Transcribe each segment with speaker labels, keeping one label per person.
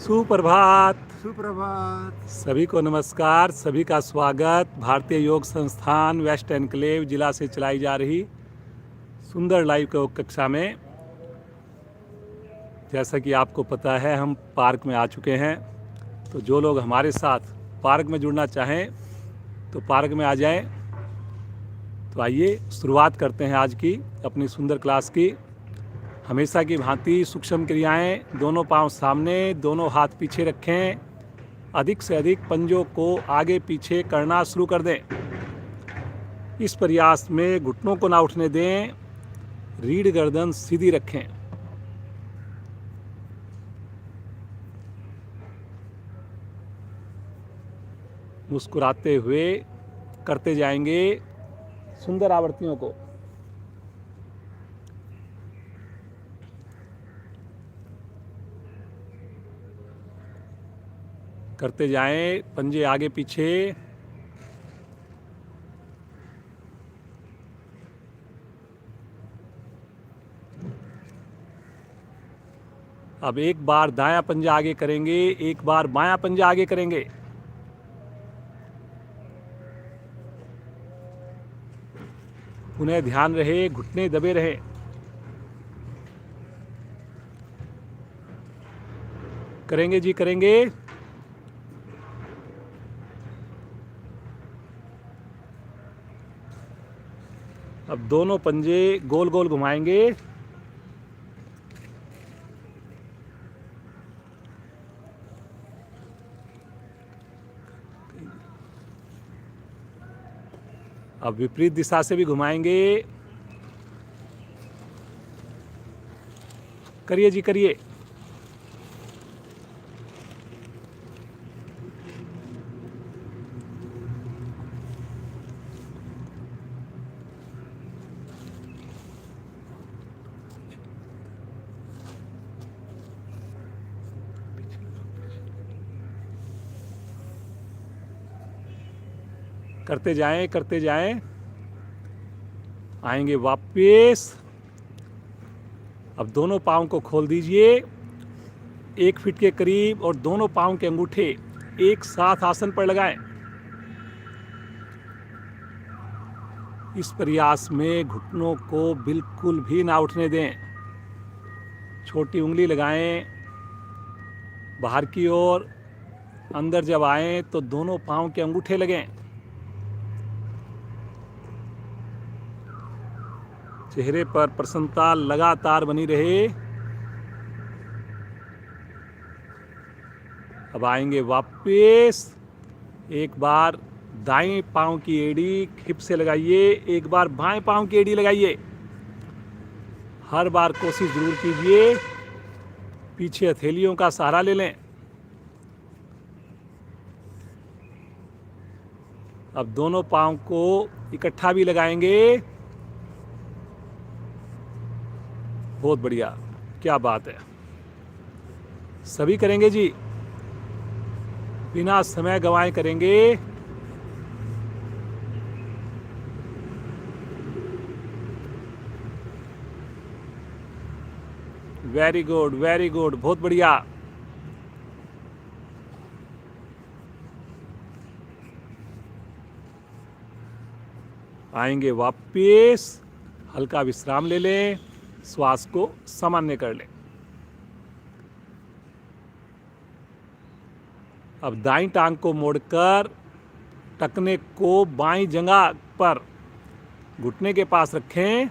Speaker 1: सुप्रभात।
Speaker 2: सुप्रभात।
Speaker 1: सभी को नमस्कार, सभी का स्वागत। भारतीय योग संस्थान वेस्ट एनक्लेव जिला से चलाई जा रही सुंदर लाइव कक्षा में। जैसा कि आपको पता है, हम पार्क में आ चुके हैं। तो जो लोग हमारे साथ पार्क में जुड़ना चाहें तो पार्क में आ जाएं। तो आइए शुरुआत करते हैं आज की अपनी सुंदर क्लास की। हमेशा की भांति सूक्ष्म क्रियाएं, दोनों पांव सामने, दोनों हाथ पीछे रखें। अधिक से अधिक पंजों को आगे पीछे करना शुरू कर दें। इस प्रयास में घुटनों को ना उठने दें। रीढ़ गर्दन सीधी रखें। मुस्कुराते हुए करते जाएंगे सुंदर आवृत्तियों को। करते जाएं, पंजे आगे पीछे। अब एक बार दायां पंजा आगे करेंगे, एक बार बायां पंजा आगे करेंगे। पुनः ध्यान रहे, घुटने दबे रहे। करेंगे जी, करेंगे। अब दोनों पंजे गोल गोल घुमाएंगे। अब विपरीत दिशा से भी घुमाएंगे। करिए जी, करिए। करते जाएं, करते जाएं। आएंगे वापस। अब दोनों पाँव को खोल दीजिए 1 फीट के करीब और दोनों पाँव के अंगूठे एक साथ आसन पर लगाएं। इस प्रयास में घुटनों को बिल्कुल भी ना उठने दें। छोटी उंगली लगाएं बाहर की ओर। अंदर जब आए तो दोनों पाँव के अंगूठे लगें। चेहरे पर प्रसन्नता लगातार बनी रहे। अब आएंगे वापस। एक बार दाएं पांव की एड़ी हिप से लगाइए, एक बार बाएं पांव की एड़ी लगाइए। हर बार कोशिश जरूर कीजिए पीछे हथेलियों का सहारा ले लें। अब दोनों पांव को इकट्ठा भी लगाएंगे। बहुत बढ़िया, क्या बात है। सभी करेंगे जी, बिना समय गंवाए करेंगे। वेरी गुड, वेरी गुड, बहुत बढ़िया। आएंगे वापस। हल्का विश्राम ले लें, श्वास को सामान्य कर लें। अब दाईं टांग को मोड़कर टखने को बाईं जंघा पर घुटने के पास रखें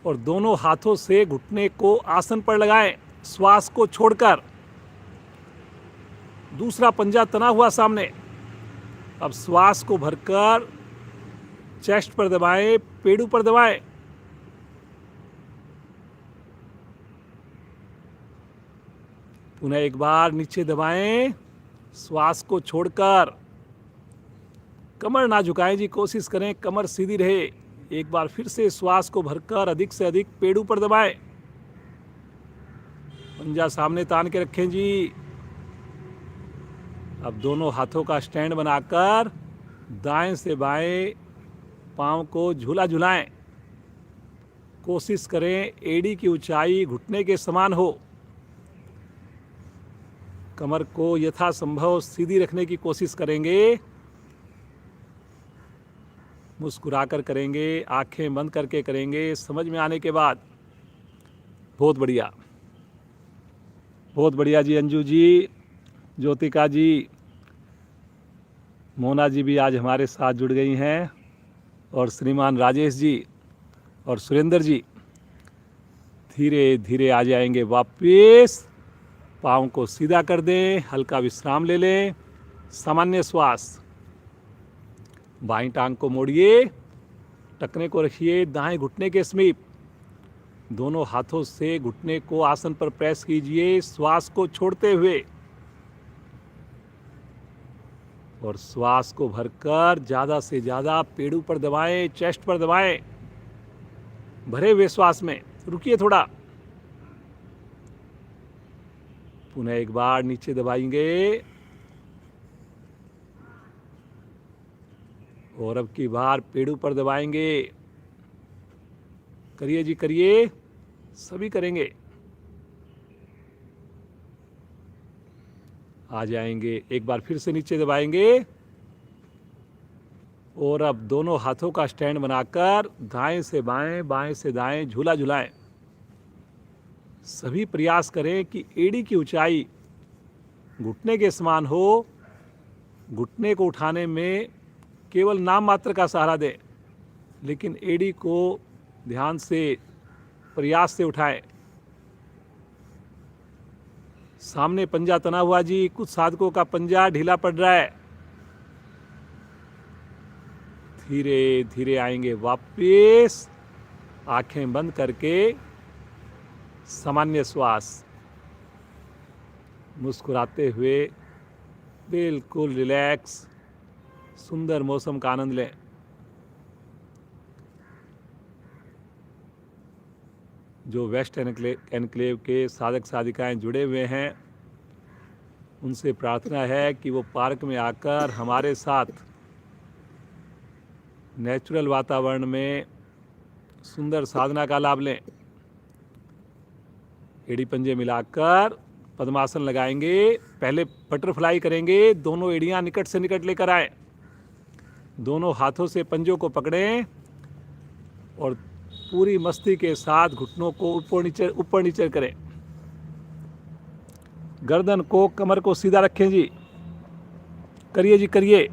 Speaker 1: और दोनों हाथों से घुटने को आसन पर लगाएं, श्वास को छोड़कर। दूसरा पंजा तना हुआ सामने। अब श्वास को भरकर चेस्ट पर दबाएं, पेड़ू पर दबाएं। पुनः एक बार नीचे दबाएं, श्वास को छोड़कर। कमर ना झुकाएं जी, कोशिश करें कमर सीधी रहे। एक बार फिर से श्वास को भरकर अधिक से अधिक पेड़ू पर दबाएं। पंजा सामने तान के रखें जी। अब दोनों हाथों का स्टैंड बनाकर दाएं से बाएं पांव को झूला झुलाएं। कोशिश करें एड़ी की ऊंचाई घुटने के समान हो। कमर को यथासंभव सीधी रखने की कोशिश करेंगे। मुस्कुराकर करेंगे, आंखें बंद करके करेंगे। समझ में आने के बाद बहुत बढ़िया, बहुत बढ़िया जी। अंजू जी, ज्योतिका जी, मोना जी भी आज हमारे साथ जुड़ गई हैं, और श्रीमान राजेश जी और सुरेंद्र जी धीरे धीरे आ जाएंगे वापस। पाँव को सीधा कर दें, हल्का विश्राम ले लें, सामान्य श्वास। बाईं टांग को मोड़िए, टखने को रखिए दाएं घुटने के समीप। दोनों हाथों से घुटने को आसन पर प्रेस कीजिए, श्वास को छोड़ते हुए, और श्वास को भरकर ज़्यादा से ज़्यादा पेड़ों पर दबाएं, चेस्ट पर दबाएं। भरे हुए श्वास में रुकिए थोड़ा। पुनः एक बार नीचे दबाएंगे, और अब की बार पेड़ों पर दबाएंगे। करिए जी, करिए, सभी करेंगे। आ जाएंगे, एक बार फिर से नीचे दबाएंगे, और अब दोनों हाथों का स्टैंड बनाकर दाएं से बाएं, बाएं से दाएं झूला झुलाएं। सभी प्रयास करें कि एड़ी की ऊंचाई घुटने के समान हो। घुटने को उठाने में केवल नाम मात्र का सहारा दें, लेकिन एड़ी को ध्यान से, प्रयास से उठाएं। सामने पंजा तना हुआ जी, कुछ साधकों का पंजा ढीला पड़ रहा है। धीरे धीरे आएंगे वापस, आंखें बंद करके सामान्य श्वास, मुस्कुराते हुए बिल्कुल रिलैक्स, सुंदर मौसम का आनंद लें। जो वेस्ट एनक्लेव के साधक साधिकाएं जुड़े हुए हैं, उनसे प्रार्थना है कि वो पार्क में आकर हमारे साथ नेचुरल वातावरण में सुंदर साधना का लाभ लें। एड़ी पंजे मिलाकर पद्मासन लगाएंगे। पहले बटरफ्लाई करेंगे, दोनों एड़ियां निकट से निकट लेकर आए। दोनों हाथों से पंजों को पकड़ें, और पूरी मस्ती के साथ घुटनों को ऊपर नीचे करें। गर्दन को, कमर को सीधा रखें जी। करिए जी, करिए।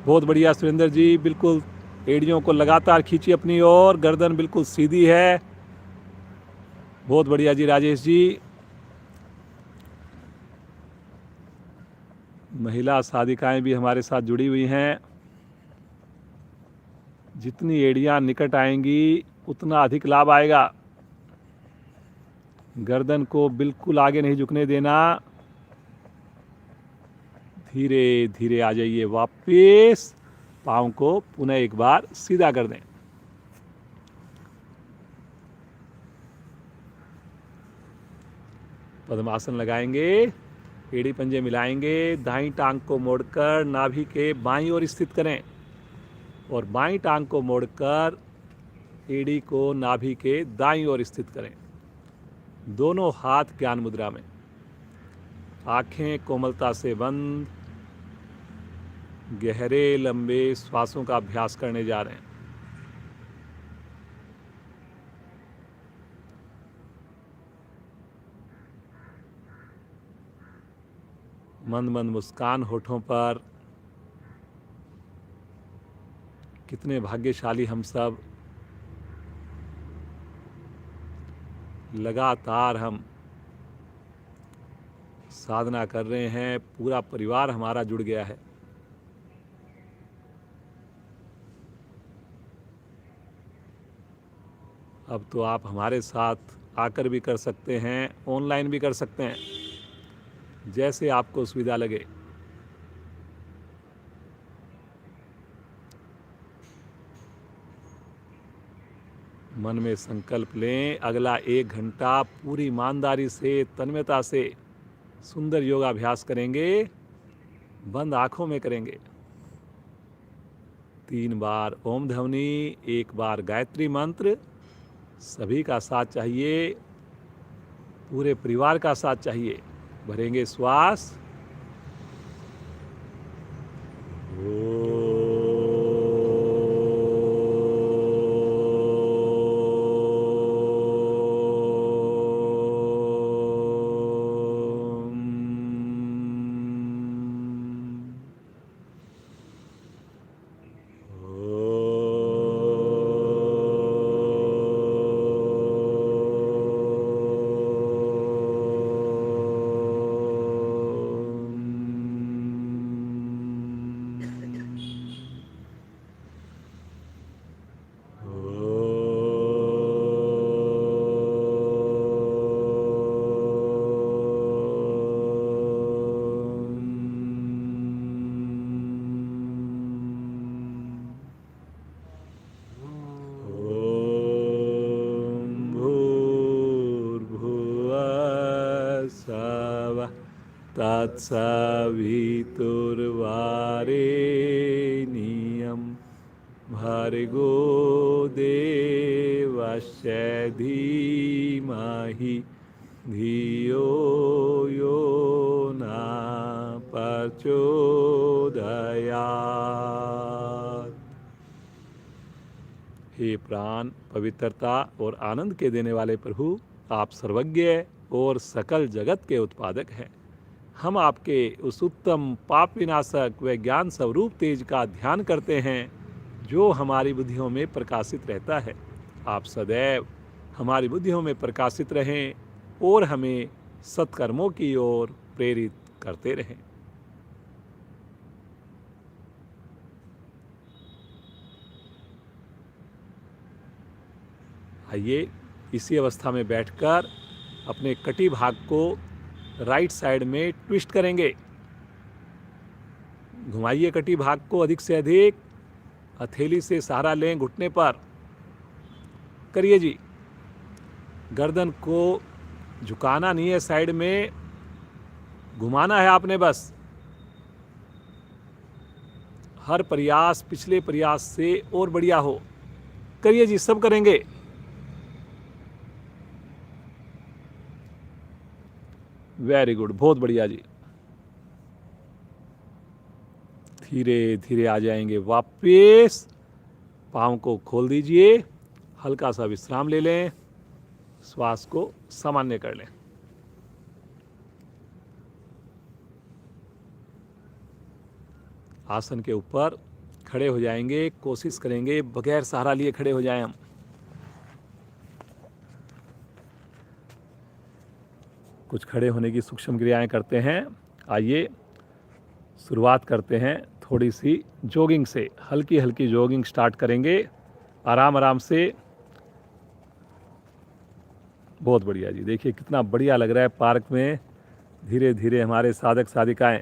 Speaker 1: बहुत बढ़िया सुरेंद्र जी, बिल्कुल एड़ियों को लगातार खींचिए अपनी ओर, गर्दन बिल्कुल सीधी है। बहुत बढ़िया जी राजेश जी। महिला साधिकाएं भी हमारे साथ जुड़ी हुई हैं। जितनी एड़ियां निकट आएंगी उतना अधिक लाभ आएगा। गर्दन को बिल्कुल आगे नहीं झुकने देना। धीरे धीरे आ जाइए वापस। पाँव को पुनः एक बार सीधा कर दें। पद्मासन लगाएंगे, एड़ी पंजे मिलाएंगे, दाईं टांग को मोड़कर नाभि के बाईं ओर स्थित करें, और बाईं टांग को मोड़कर एड़ी को नाभि के दाईं ओर स्थित करें। दोनों हाथ ज्ञान मुद्रा में, आंखें कोमलता से बंद। गहरे लंबे श्वासों का अभ्यास करने जा रहे हैं। मंद मंद मुस्कान होठों पर। कितने भाग्यशाली हम सब, लगातार हम साधना कर रहे हैं। पूरा परिवार हमारा जुड़ गया है। अब तो आप हमारे साथ आकर भी कर सकते हैं, ऑनलाइन भी कर सकते हैं, जैसे आपको सुविधा लगे। मन में संकल्प लें, अगला 1 घंटा पूरी ईमानदारी से, तन्मयता से सुंदर योगाभ्यास करेंगे। बंद आंखों में करेंगे। 3 बार ओम ध्वनि, 1 बार गायत्री मंत्र। सभी का साथ चाहिए। पूरे परिवार का साथ चाहिए। भरेंगे श्वास। तत्सवितुर्वरेण्यं भर्गो देवस्य धीमहि धियो यो न प्रचोदयात्। हे प्राण, पवित्रता और आनंद के देने वाले प्रभु, आप सर्वज्ञ और सकल जगत के उत्पादक हैं। हम आपके उस उत्तम पाप विनाशक व ज्ञान स्वरूप तेज का ध्यान करते हैं जो हमारी बुद्धियों में प्रकाशित रहता है। आप सदैव हमारी बुद्धियों में प्रकाशित रहें और हमें सत्कर्मों की ओर प्रेरित करते रहें। आइए इसी अवस्था में बैठकर अपने कटी भाग को राइट साइड में ट्विस्ट करेंगे। घुमाइए कटी भाग को अधिक से अधिक। हथेली से सहारा लें घुटने पर। करिए जी। गर्दन को झुकाना नहीं है, साइड में घुमाना है आपने बस। हर प्रयास पिछले प्रयास से और बढ़िया हो। करिए जी, सब करेंगे। वेरी गुड, बहुत बढ़िया जी। धीरे धीरे आ जाएंगे वापस। पाँव को खोल दीजिए। हल्का सा विश्राम ले लें। श्वास को सामान्य कर लें। आसन के ऊपर खड़े हो जाएंगे। कोशिश करेंगे बगैर सहारा लिए खड़े हो जाएं हम। कुछ खड़े होने की सूक्ष्म क्रियाएं करते हैं। आइए शुरुआत करते हैं थोड़ी सी जॉगिंग से। हल्की हल्की जॉगिंग स्टार्ट करेंगे, आराम आराम से। बहुत बढ़िया जी। देखिए कितना बढ़िया लग रहा है पार्क में। धीरे धीरे हमारे साधक साधिकाएं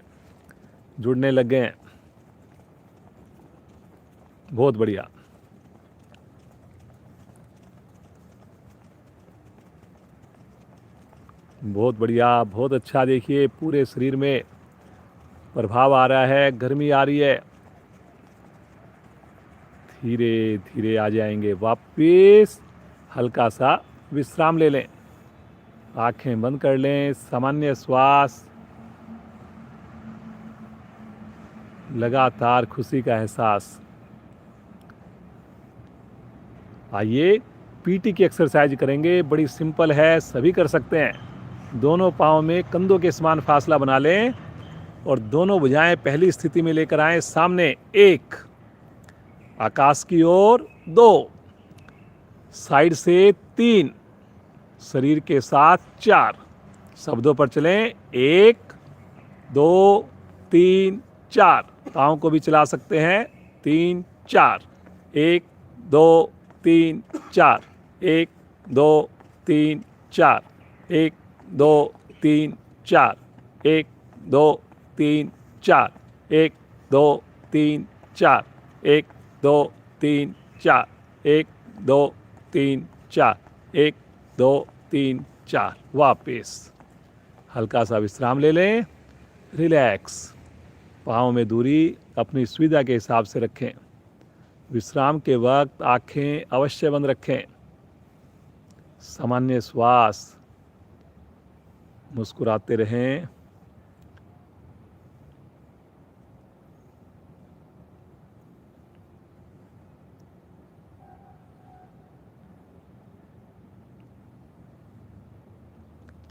Speaker 1: जुड़ने लग गए हैं। बहुत बढ़िया। बहुत बढ़िया, बहुत अच्छा। देखिए पूरे शरीर में प्रभाव आ रहा है, गर्मी आ रही है। धीरे धीरे आ जाएंगे वापस। हल्का सा विश्राम ले लें। आंखें बंद कर लें। सामान्य श्वास। लगातार खुशी का एहसास। आइए पीटी की एक्सरसाइज करेंगे। बड़ी सिंपल है, सभी कर सकते हैं। दोनों पाँव में कंधों के समान फासला बना लें और दोनों भुजाएं पहली स्थिति में लेकर आएं सामने। 1, आकाश की ओर 2, साइड से 3, शरीर के साथ 4। शब्दों पर चलें। 1, 2, 3, 4। पाँव को भी चला सकते हैं। 3, 4। 1, 2, 3, 4। 1, 2, 3, 4। 1, 2, 3, 4। 1, 2, 3, 4। 1, 2, 3, 4। 1, 2, 3, 4। 1, 2, 3, 4। 1, 2, 3, 4। वापस हल्का सा विश्राम ले लें। रिलैक्स। पाँव में दूरी अपनी सुविधा के हिसाब से रखें। विश्राम के वक्त आंखें अवश्य बंद रखें। सामान्य श्वास। मुस्कुराते रहें।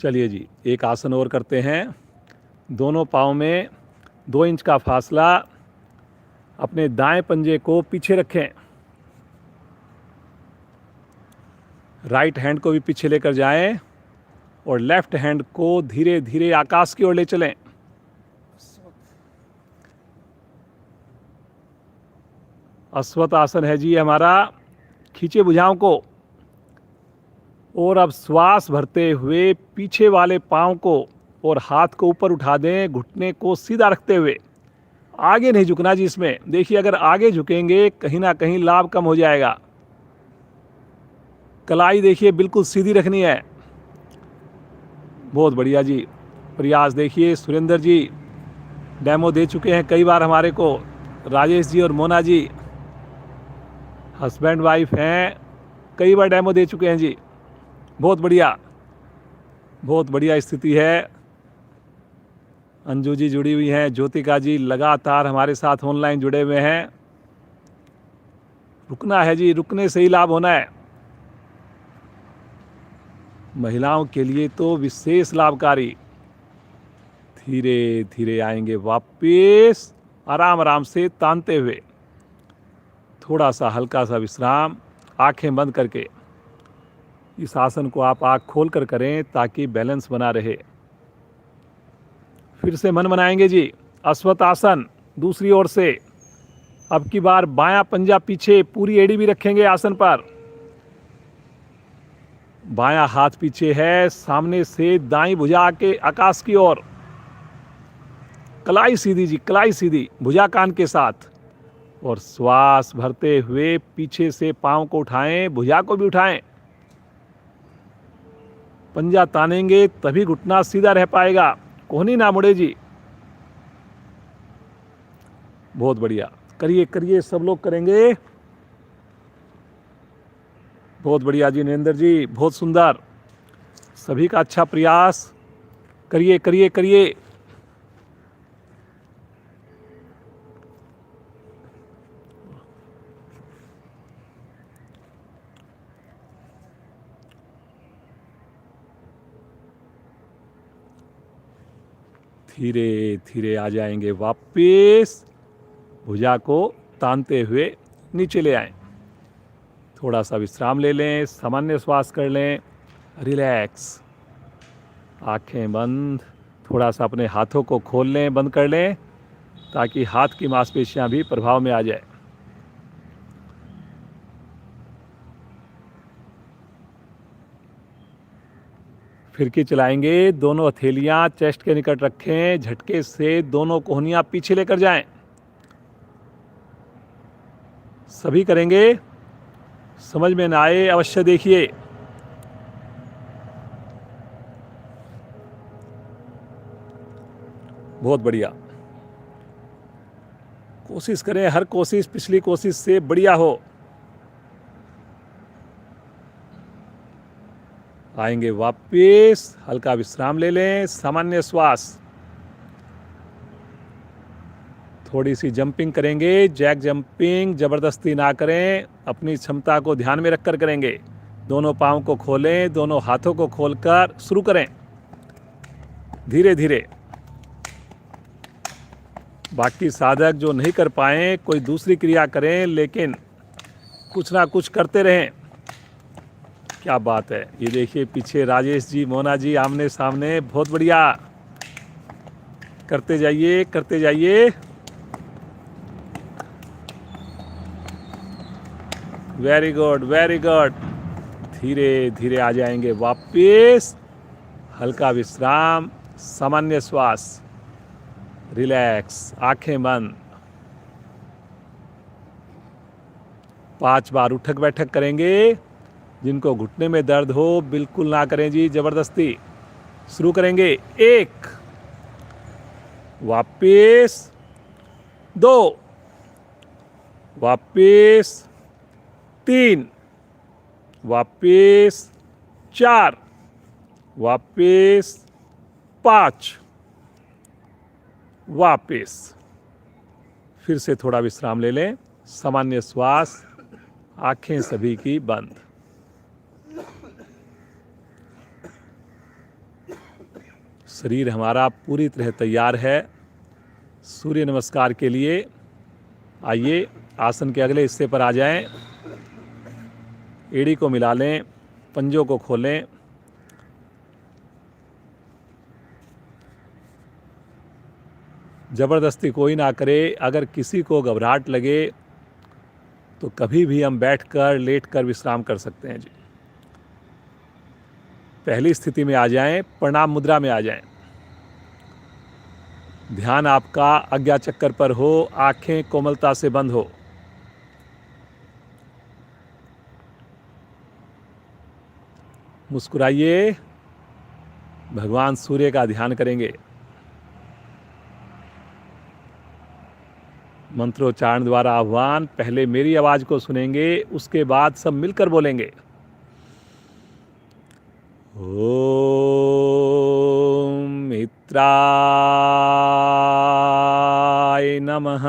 Speaker 1: चलिए जी, एक आसन और करते हैं। दोनों पाँव में 2 इंच का फासला, अपने दाएं पंजे को पीछे रखें, राइट हैंड को भी पीछे लेकर जाएं और लेफ्ट हैंड को धीरे धीरे आकाश की ओर ले चलें। अश्वत्थ आसन है जी हमारा। खींचे भुजाओं को और अब श्वास भरते हुए पीछे वाले पाँव को और हाथ को ऊपर उठा दें, घुटने को सीधा रखते हुए। आगे नहीं झुकना जी इसमें। देखिए, अगर आगे झुकेंगे कहीं ना कहीं लाभ कम हो जाएगा। कलाई देखिए बिल्कुल सीधी रखनी है। बहुत बढ़िया जी, प्रयास देखिए। सुरेंद्र जी डेमो दे चुके हैं कई बार हमारे को। राजेश जी और मोना जी हस्बैंड वाइफ हैं, कई बार डेमो दे चुके हैं जी। बहुत बढ़िया, बहुत बढ़िया स्थिति है। अंजू जी जुड़ी हुई हैं, ज्योतिका जी लगातार हमारे साथ ऑनलाइन जुड़े हुए हैं। रुकना है जी, रुकने से ही लाभ होना है। महिलाओं के लिए तो विशेष लाभकारी। धीरे धीरे आएंगे वापस, आराम आराम से तानते हुए। थोड़ा सा हल्का सा विश्राम, आंखें बंद करके। इस आसन को आप आँख खोल कर करें ताकि बैलेंस बना रहे। फिर से मन बनाएंगे जी। अश्वत्थ आसन दूसरी ओर से। अब की बार बायां पंजा पीछे, पूरी एड़ी भी रखेंगे आसन पर। बायां हाथ पीछे है, सामने से दाईं भुजा के आकाश की ओर। कलाई सीधी जी, कलाई सीधी, भुजा कान के साथ। और श्वास भरते हुए पीछे से पांव को उठाएं, भुजा को भी उठाएं। पंजा तानेंगे तभी घुटना सीधा रह पाएगा, कोहनी ना मुड़े जी। बहुत बढ़िया, करिए करिए, सब लोग करेंगे। बहुत बढ़िया जी नरेंद्र जी, बहुत सुंदर। सभी का अच्छा प्रयास। करिए करिए करिए। धीरे धीरे आ जाएंगे वापस। भुजा को तानते हुए नीचे ले आएं। थोड़ा सा विश्राम ले लें, सामान्य श्वास कर लें, रिलैक्स। आंखें बंद। थोड़ा सा अपने हाथों को खोल लें, बंद कर लें, ताकि हाथ की मांसपेशियां भी प्रभाव में आ जाए। फिरकी चलाएंगे। दोनों हथेलियां चेस्ट के निकट रखें। झटके से दोनों कोहनियां पीछे लेकर जाएं। सभी करेंगे। समझ में ना आए अवश्य देखिए। बहुत बढ़िया। कोशिश करें, हर कोशिश पिछली कोशिश से बढ़िया हो। आएंगे वापस, हल्का विश्राम ले लें, सामान्य श्वास। थोड़ी सी जंपिंग करेंगे, जैक जंपिंग। जबरदस्ती ना करें, अपनी क्षमता को ध्यान में रखकर करेंगे। दोनों पाँव को खोलें, दोनों हाथों को खोलकर शुरू करें। धीरे धीरे। बाकी साधक जो नहीं कर पाए, कोई दूसरी क्रिया करें, लेकिन कुछ ना कुछ करते रहें। क्या बात है। ये देखिए पीछे राजेश जी, मोना जी आमने सामने। बहुत बढ़िया। करते जाइए, करते जाइए। Very good, very good. धीरे धीरे आ जाएंगे वापस। हल्का विश्राम, सामान्य श्वास, रिलैक्स, आंखें बंद। 5 बार उठक बैठक करेंगे। जिनको घुटने में दर्द हो बिल्कुल ना करें जी जबरदस्ती। शुरू करेंगे। 1, वापिस 2, वापिस 3, वापिस 4, वापिस 5 वापस फिर से थोड़ा विश्राम ले लें, सामान्य श्वास, आंखें सभी की बंद। शरीर हमारा पूरी तरह तैयार है सूर्य नमस्कार के लिए। आइए आसन के अगले हिस्से पर आ जाएं। एड़ी को मिला लें, पंजों को खोलें, ज़बरदस्ती कोई ना करे। अगर किसी को घबराहट लगे तो कभी भी हम बैठकर लेटकर विश्राम कर सकते हैं जी। पहली स्थिति में आ जाएं, प्रणाम मुद्रा में आ जाएं। ध्यान आपका आज्ञा चक्कर पर हो, आंखें कोमलता से बंद हो। मुस्कुराइए, भगवान सूर्य का ध्यान करेंगे। मंत्रोच्चारण द्वारा आह्वान, पहले मेरी आवाज को सुनेंगे, उसके बाद सब मिलकर बोलेंगे। ओम मित्राय नमः।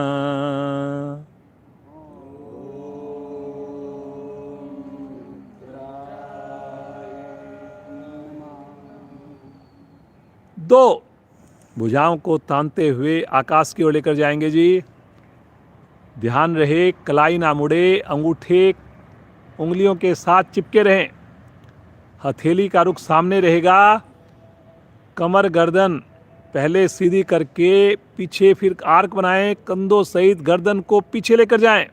Speaker 1: दो, भुजाओं को तानते हुए आकाश की ओर लेकर जाएंगे जी। ध्यान रहे कलाई ना मुड़े, अंगूठे उंगलियों के साथ चिपके रहें। हथेली का रुख सामने रहेगा। कमर गर्दन पहले सीधी करके पीछे फिर आर्क बनाएं, कंधों सहित गर्दन को पीछे लेकर जाएं।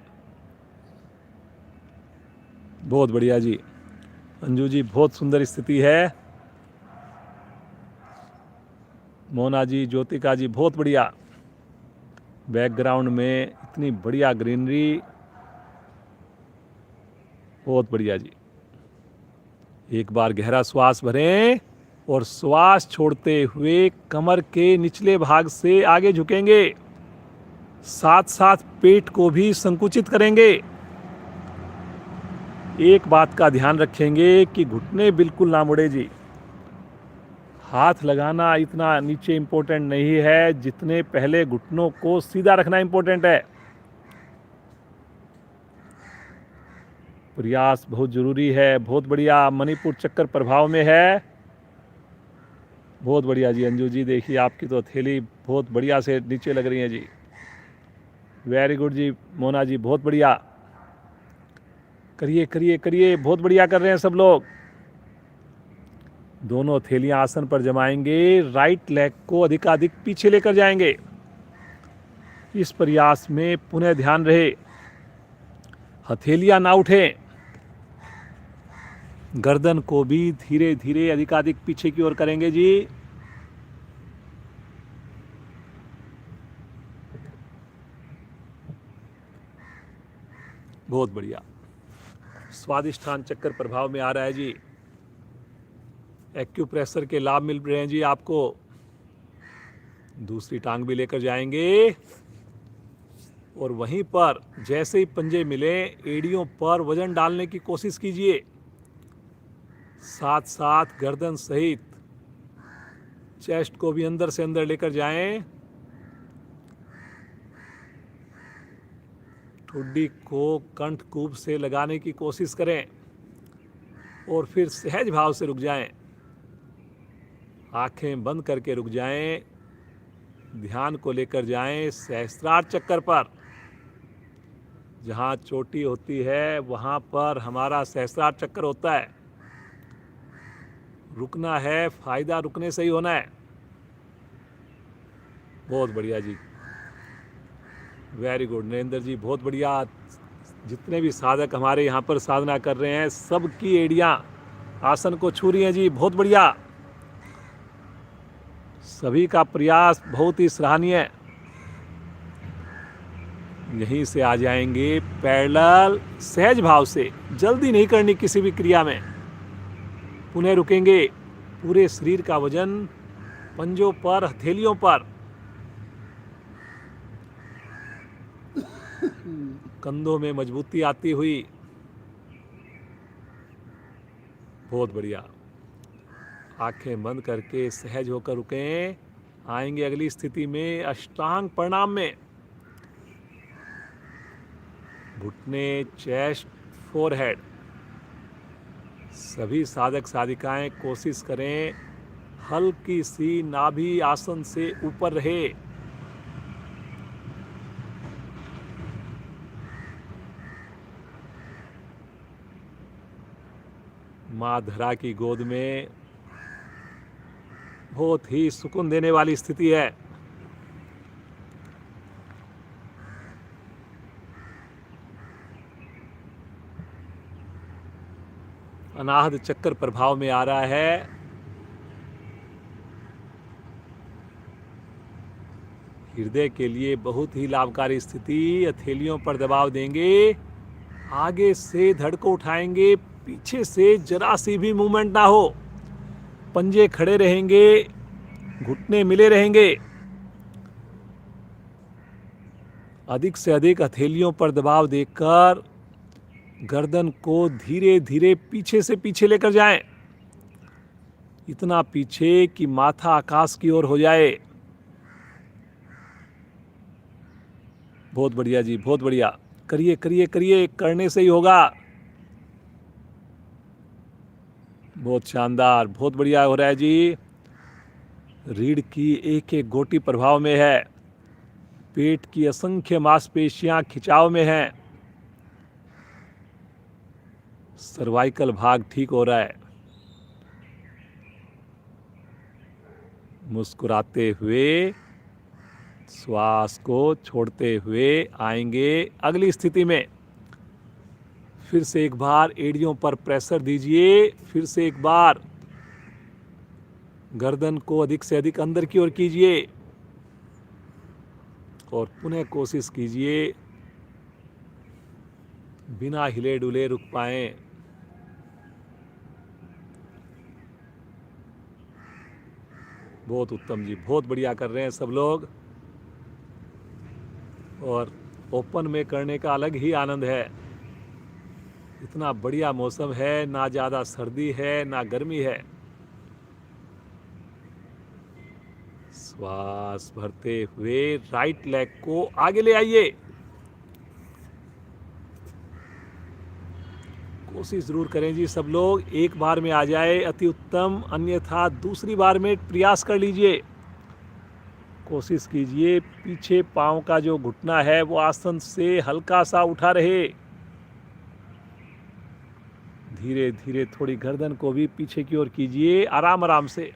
Speaker 1: बहुत बढ़िया जी। अंजू जी बहुत सुंदर स्थिति है। मोना जी, ज्योतिका जी बहुत बढ़िया। बैकग्राउंड में इतनी बढ़िया ग्रीनरी, बहुत बढ़िया जी। एक बार गहरा श्वास भरें और श्वास छोड़ते हुए कमर के निचले भाग से आगे झुकेंगे, साथ साथ पेट को भी संकुचित करेंगे। एक बात का ध्यान रखेंगे कि घुटने बिल्कुल ना मुड़े जी। हाथ लगाना इतना नीचे इंपॉर्टेंट नहीं है जितने पहले घुटनों को सीधा रखना इंपॉर्टेंट है। प्रयास बहुत जरूरी है। बहुत बढ़िया, मणिपुर चक्कर प्रभाव में है। बहुत बढ़िया जी। अंजू जी देखिए आपकी तो हथेली बहुत बढ़िया से नीचे लग रही है जी। वेरी गुड जी। मोना जी बहुत बढ़िया। करिए करिए करिए, बहुत बढ़िया कर रहे हैं सब लोग। दोनों हथेलियां आसन पर जमाएंगे, राइट लेग को अधिकाधिक पीछे लेकर जाएंगे। इस प्रयास में पुनः ध्यान रहे हथेलियां ना उठें। गर्दन को भी धीरे धीरे अधिकाधिक पीछे की ओर करेंगे जी। बहुत बढ़िया। स्वादिष्ठान चक्कर प्रभाव में आ रहा है जी। एक्यूप्रेशर के लाभ मिल रहे हैं जी आपको। दूसरी टांग भी लेकर जाएंगे और वहीं पर जैसे ही पंजे मिले एड़ियों पर वजन डालने की कोशिश कीजिए। साथ साथ गर्दन सहित चेस्ट को भी अंदर से अंदर लेकर जाएं। ठुड्डी को कंठकूप से लगाने की कोशिश करें और फिर सहज भाव से रुक जाएं। आंखें बंद करके रुक जाएं। ध्यान को लेकर जाएं सहस्त्रार चक्कर पर। जहाँ चोटी होती है वहाँ पर हमारा सहस्त्रार चक्कर होता है। रुकना है, फायदा रुकने से ही होना है। बहुत बढ़िया जी। वेरी गुड नरेंद्र जी, बहुत बढ़िया। जितने भी साधक हमारे यहाँ पर साधना कर रहे हैं सबकी एड़ियाँ आसन को छू रही हैं जी। बहुत बढ़िया। सभी का प्रयास बहुत ही सराहनीय है। यहीं से आ जाएंगे पैरेलल, सहज भाव से, जल्दी नहीं करनी किसी भी क्रिया में। पुनः रुकेंगे। पूरे शरीर का वजन पंजों पर, हथेलियों पर, कंधों में मजबूती आती हुई। बहुत बढ़िया। आंखें बंद करके सहज होकर रुकें। आएंगे अगली स्थिति में अष्टांग प्रणाम में। घुटने, चेस्ट, फोरहेड, सभी साधक साधिकाएं कोशिश करें हल्की सी नाभि आसन से ऊपर रहे। माँ धरा की गोद में बहुत ही सुकून देने वाली स्थिति है। अनाहत चक्कर प्रभाव में आ रहा है। हृदय के लिए बहुत ही लाभकारी स्थिति। हथेलियों पर दबाव देंगे, आगे से धड़ को उठाएंगे, पीछे से जरा सी भी मूवमेंट ना हो। पंजे खड़े रहेंगे, घुटने मिले रहेंगे। अधिक से अधिक हथेलियों पर दबाव देकर गर्दन को धीरे धीरे पीछे से पीछे लेकर जाएं। इतना पीछे कि माथा आकाश की ओर हो जाए। बहुत बढ़िया जी, बहुत बढ़िया। करिए करिए करिए, करने से ही होगा। बहुत शानदार, बहुत बढ़िया हो रहा है जी। रीढ़ की एक एक गोटी प्रभाव में है। पेट की असंख्य मांसपेशियां खिंचाव में हैं। सर्वाइकल भाग ठीक हो रहा है। मुस्कुराते हुए श्वास को छोड़ते हुए आएंगे अगली स्थिति में। फिर से एक बार एड़ियों पर प्रेशर दीजिए। फिर से एक बार गर्दन को अधिक से अधिक अंदर की ओर कीजिए और पुनः कोशिश कीजिए बिना हिले डुले रुक पाए। बहुत उत्तम जी, बहुत बढ़िया कर रहे हैं सब लोग। और ओपन में करने का अलग ही आनंद है। इतना बढ़िया मौसम है, ना ज़्यादा सर्दी है ना गर्मी है। श्वास भरते हुए राइट लेग को आगे ले आइए। कोशिश जरूर करें जी सब लोग, एक बार में आ जाए अति उत्तम, अन्यथा दूसरी बार में प्रयास कर लीजिए। कोशिश कीजिए पीछे पांव का जो घुटना है वो आसन से हल्का सा उठा रहे। धीरे धीरे थोड़ी गर्दन को भी पीछे की ओर कीजिए, आराम आराम से।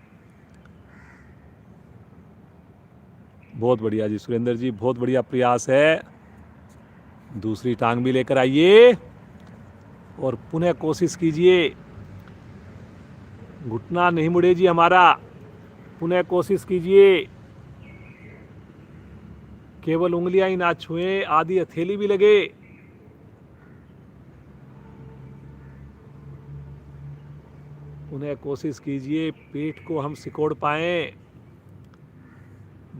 Speaker 1: बहुत बढ़िया जी सुरेंद्र जी, बहुत बढ़िया प्रयास है। दूसरी टांग भी लेकर आइए और पुनः कोशिश कीजिए। घुटना नहीं मुड़े जी हमारा। पुनः कोशिश कीजिए। केवल उंगलियां ही ना छुएं, आधी हथेली भी लगे। पुनः कोशिश कीजिए पेट को हम सिकोड़ पाएं।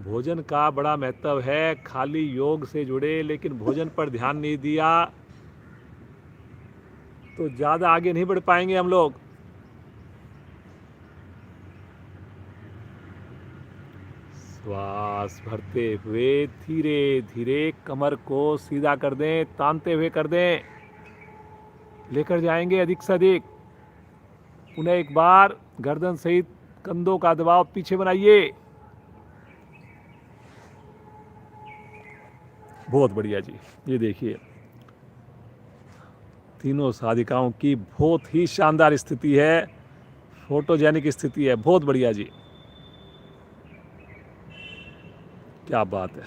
Speaker 1: भोजन का बड़ा महत्व है। खाली योग से जुड़े लेकिन भोजन पर ध्यान नहीं दिया तो ज़्यादा आगे नहीं बढ़ पाएंगे हम लोग। श्वास भरते हुए धीरे धीरे कमर को सीधा कर दें, तानते हुए कर दें। लेकर जाएंगे अधिक से अधिक। पुनः एक बार गर्दन सहित कंधों का दबाव पीछे बनाइए। बहुत बढ़िया जी। ये देखिए तीनों साधिकाओं की बहुत ही शानदार स्थिति है, फोटोजेनिक स्थिति है। बहुत बढ़िया जी, क्या बात है।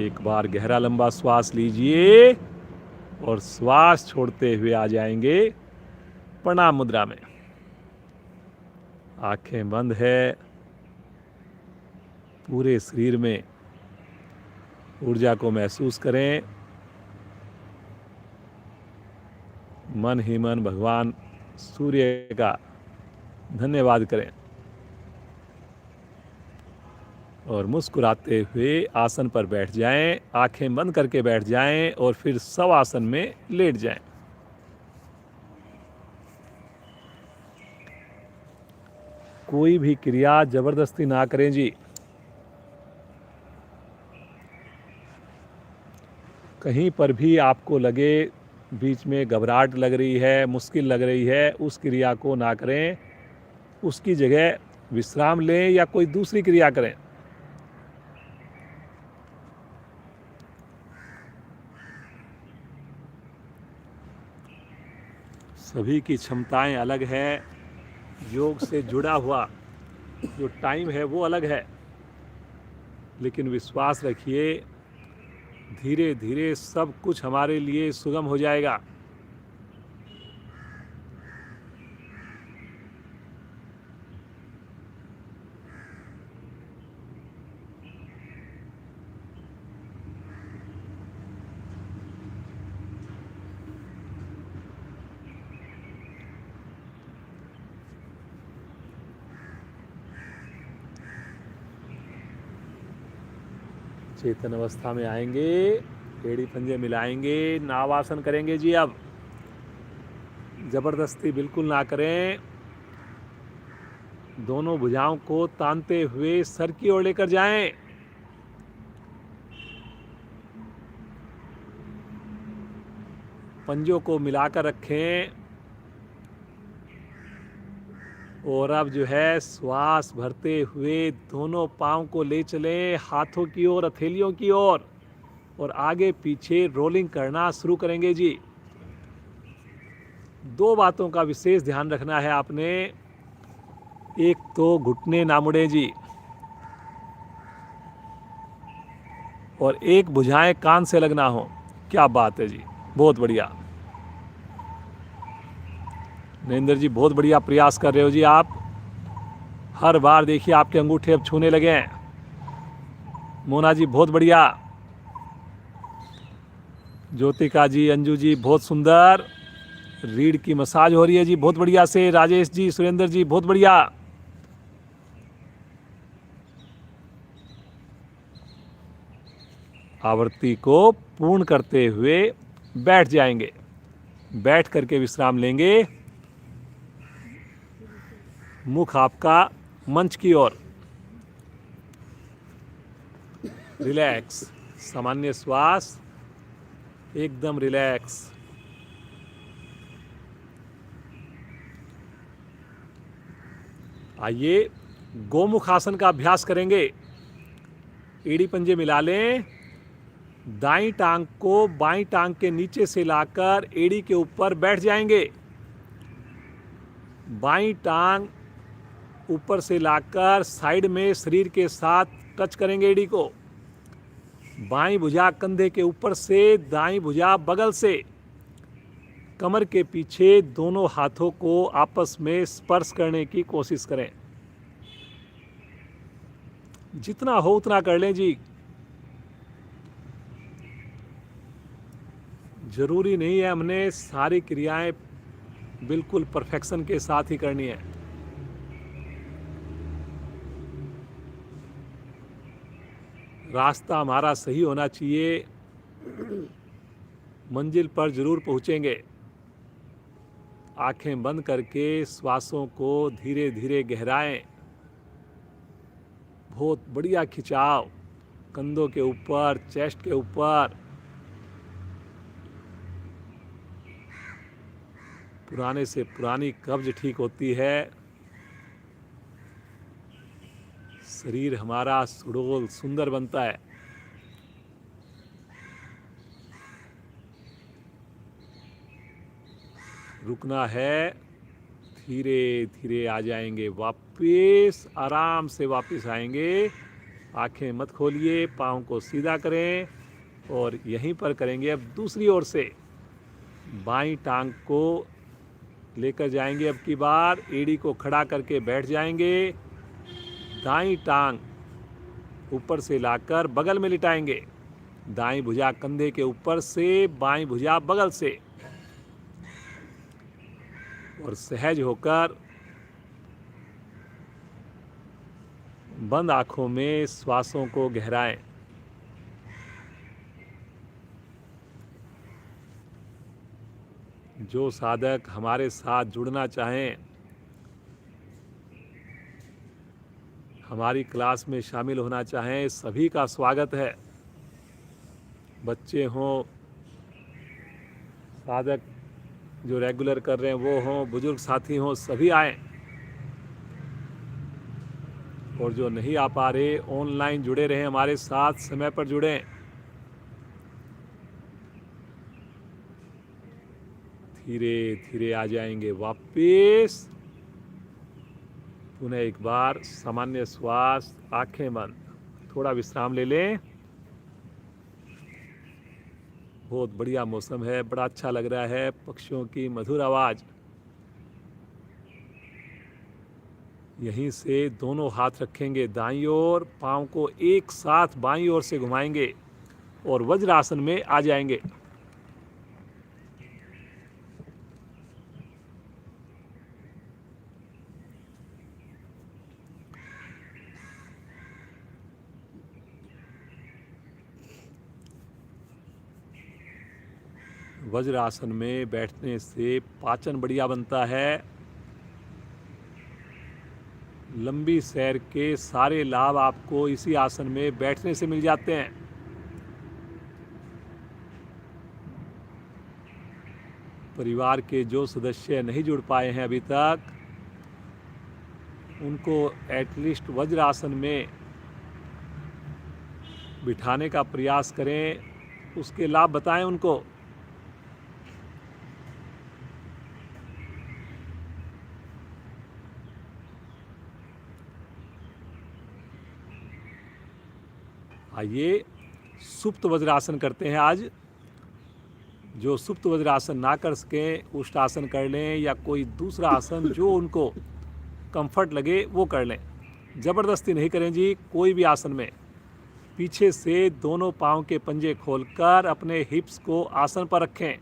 Speaker 1: एक बार गहरा लंबा श्वास लीजिए और श्वास छोड़ते हुए आ जाएंगे प्रणाम मुद्रा में। आंखें बंद है। पूरे शरीर में ऊर्जा को महसूस करें। मन ही मन भगवान सूर्य का धन्यवाद करें और मुस्कुराते हुए आसन पर बैठ जाएं। आंखें बंद करके बैठ जाएं और फिर शव आसन में लेट जाएं। कोई भी क्रिया जबरदस्ती ना करें जी। कहीं पर भी आपको लगे बीच में घबराहट लग रही है, मुश्किल लग रही है, उस क्रिया को ना करें। उसकी जगह विश्राम लें या कोई दूसरी क्रिया करें। सभी की क्षमताएं अलग है। योग से जुड़ा हुआ जो टाइम है वो अलग है, लेकिन विश्वास रखिए, धीरे धीरे सब कुछ हमारे लिए सुगम हो जाएगा। चेतन अवस्था में आएंगे, एड़ी पंजे मिलाएंगे, नावासन करेंगे जी। अब जबरदस्ती बिल्कुल ना करें। दोनों भुजाओं को तानते हुए सर की ओर लेकर जाएं। पंजों को मिलाकर रखें और अब जो है श्वास भरते हुए दोनों पांव को ले चलें हाथों की ओर, हथेलियों की ओर, और आगे पीछे रोलिंग करना शुरू करेंगे जी। दो बातों का विशेष ध्यान रखना है आपने। एक तो घुटने ना मुड़े जी, और एक भुजाएं कान से लगना हो। क्या बात है जी, बहुत बढ़िया। नरेंद्र जी बहुत बढ़िया प्रयास कर रहे हो जी आप। हर बार देखिए आपके अंगूठे अब छूने लगे हैं। मोना जी बहुत बढ़िया। ज्योतिका जी, अंजू जी बहुत सुंदर। रीढ़ की मसाज हो रही है जी बहुत बढ़िया से। राजेश जी, सुरेंद्र जी बहुत बढ़िया। आवृत्ति को पूर्ण करते हुए बैठ जाएंगे। बैठ करके विश्राम लेंगे। मुख आपका मंच की ओर। रिलैक्स, सामान्य श्वास, एकदम रिलैक्स। आइए गोमुख आसन का अभ्यास करेंगे। एड़ी पंजे मिला लें। दाईं टांग को बाईं टांग के नीचे से लाकर एड़ी के ऊपर बैठ जाएंगे। बाईं टांग ऊपर से लाकर साइड में शरीर के साथ टच करेंगे एड़ी को। बाईं भुजा कंधे के ऊपर से, दाईं भुजा बगल से। कमर के पीछे दोनों हाथों को आपस में स्पर्श करने की कोशिश करें। जितना हो उतना कर लें जी। जरूरी नहीं है हमने सारी क्रियाएं बिल्कुल परफेक्शन के साथ ही करनी है। रास्ता हमारा सही होना चाहिए। मंजिल पर जरूर पहुंचेंगे। आंखें बंद करके श्वासों को धीरे धीरे गहराएं। बहुत बढ़िया खिंचाव कंधों के ऊपर, चेस्ट के ऊपर। पुराने से पुरानी कब्ज ठीक होती है। शरीर हमारा सुडौल सुंदर बनता है। रुकना है, धीरे धीरे आ जाएंगे वापस। आराम से वापस आएंगे। आंखें मत खोलिए, पाँव को सीधा करें और यहीं पर करेंगे। अब दूसरी ओर से बाईं टांग को लेकर जाएंगे। अब की बार एड़ी को खड़ा करके बैठ जाएंगे। दाईं टांग ऊपर से लाकर बगल में लिटाएंगे। दाईं भुजा कंधे के ऊपर से, बाईं भुजा बगल से, और सहज होकर बंद आंखों में श्वासों को गहराएं। जो साधक हमारे साथ जुड़ना चाहें हमारी क्लास में शामिल होना चाहें सभी का स्वागत है। बच्चे हों, साधक जो रेगुलर कर रहे हैं वो हों, बुजुर्ग साथी हों, सभी आएँ। और जो नहीं आ पा रहे ऑनलाइन जुड़े रहें हमारे साथ, समय पर जुड़ें। धीरे धीरे आ जाएंगे वापस। पुनः एक बार सामान्य श्वास, आंखें बंद, थोड़ा विश्राम ले लें। बहुत बढ़िया मौसम है, बड़ा अच्छा लग रहा है, पक्षियों की मधुर आवाज़। यहीं से दोनों हाथ रखेंगे दाईं ओर, पाँव को एक साथ बाईं ओर से घुमाएंगे और वज्रासन में आ जाएंगे। वज्रासन में बैठने से पाचन बढ़िया बनता है। लंबी सैर के सारे लाभ आपको इसी आसन में बैठने से मिल जाते हैं। परिवार के जो सदस्य नहीं जुड़ पाए हैं अभी तक, उनको एटलीस्ट वज्रासन में बिठाने का प्रयास करें, उसके लाभ बताएं उनको। आइए सुप्त वज्रासन करते हैं आज। जो सुप्त वज्रासन ना कर सकें, उष्टासन कर लें या कोई दूसरा आसन जो उनको कंफर्ट लगे वो कर लें। ज़बरदस्ती नहीं करें जी, कोई भी आसन में। पीछे से दोनों पाँव के पंजे खोलकर अपने हिप्स को आसन पर रखें।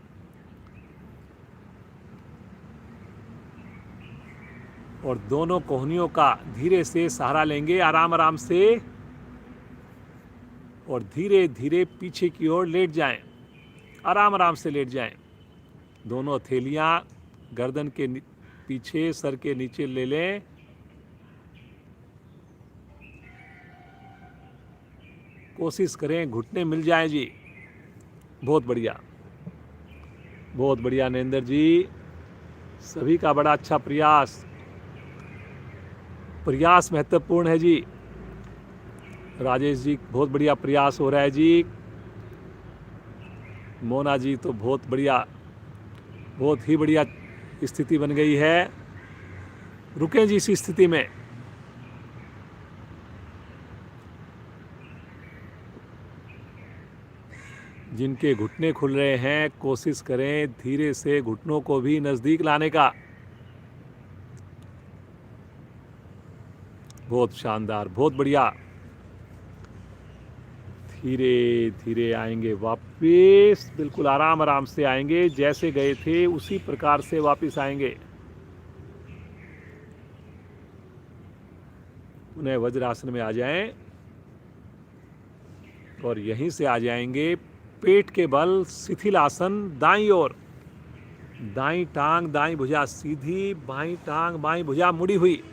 Speaker 1: और दोनों कोहनियों का धीरे से सहारा लेंगे, आराम आराम से, और धीरे धीरे पीछे की ओर लेट जाएं। आराम आराम से लेट जाएं। दोनों हथेलियां गर्दन के पीछे, सर के नीचे ले लें। कोशिश करें घुटने मिल जाएं जी। बहुत बढ़िया, बहुत बढ़िया नरेंद्र जी, सभी का बड़ा अच्छा प्रयास। प्रयास महत्वपूर्ण है जी। राजेश जी, बहुत बढ़िया प्रयास हो रहा है जी। मोना जी तो बहुत बढ़िया, बहुत ही बढ़िया स्थिति बन गई है। रुकें जी इसी स्थिति में। जिनके घुटने खुल रहे हैं, कोशिश करें धीरे से घुटनों को भी नज़दीक लाने का। बहुत शानदार, बहुत बढ़िया। धीरे धीरे आएंगे वापस, बिल्कुल आराम आराम से आएंगे, जैसे गए थे उसी प्रकार से वापस आएंगे। उन्हें वज्रासन में आ जाएं और यहीं से आ जाएंगे पेट के बल शिथिल आसन, दाईं ओर। दाईं टांग दाईं भुजा सीधी, बाईं टांग बाईं भुजा मुड़ी हुई।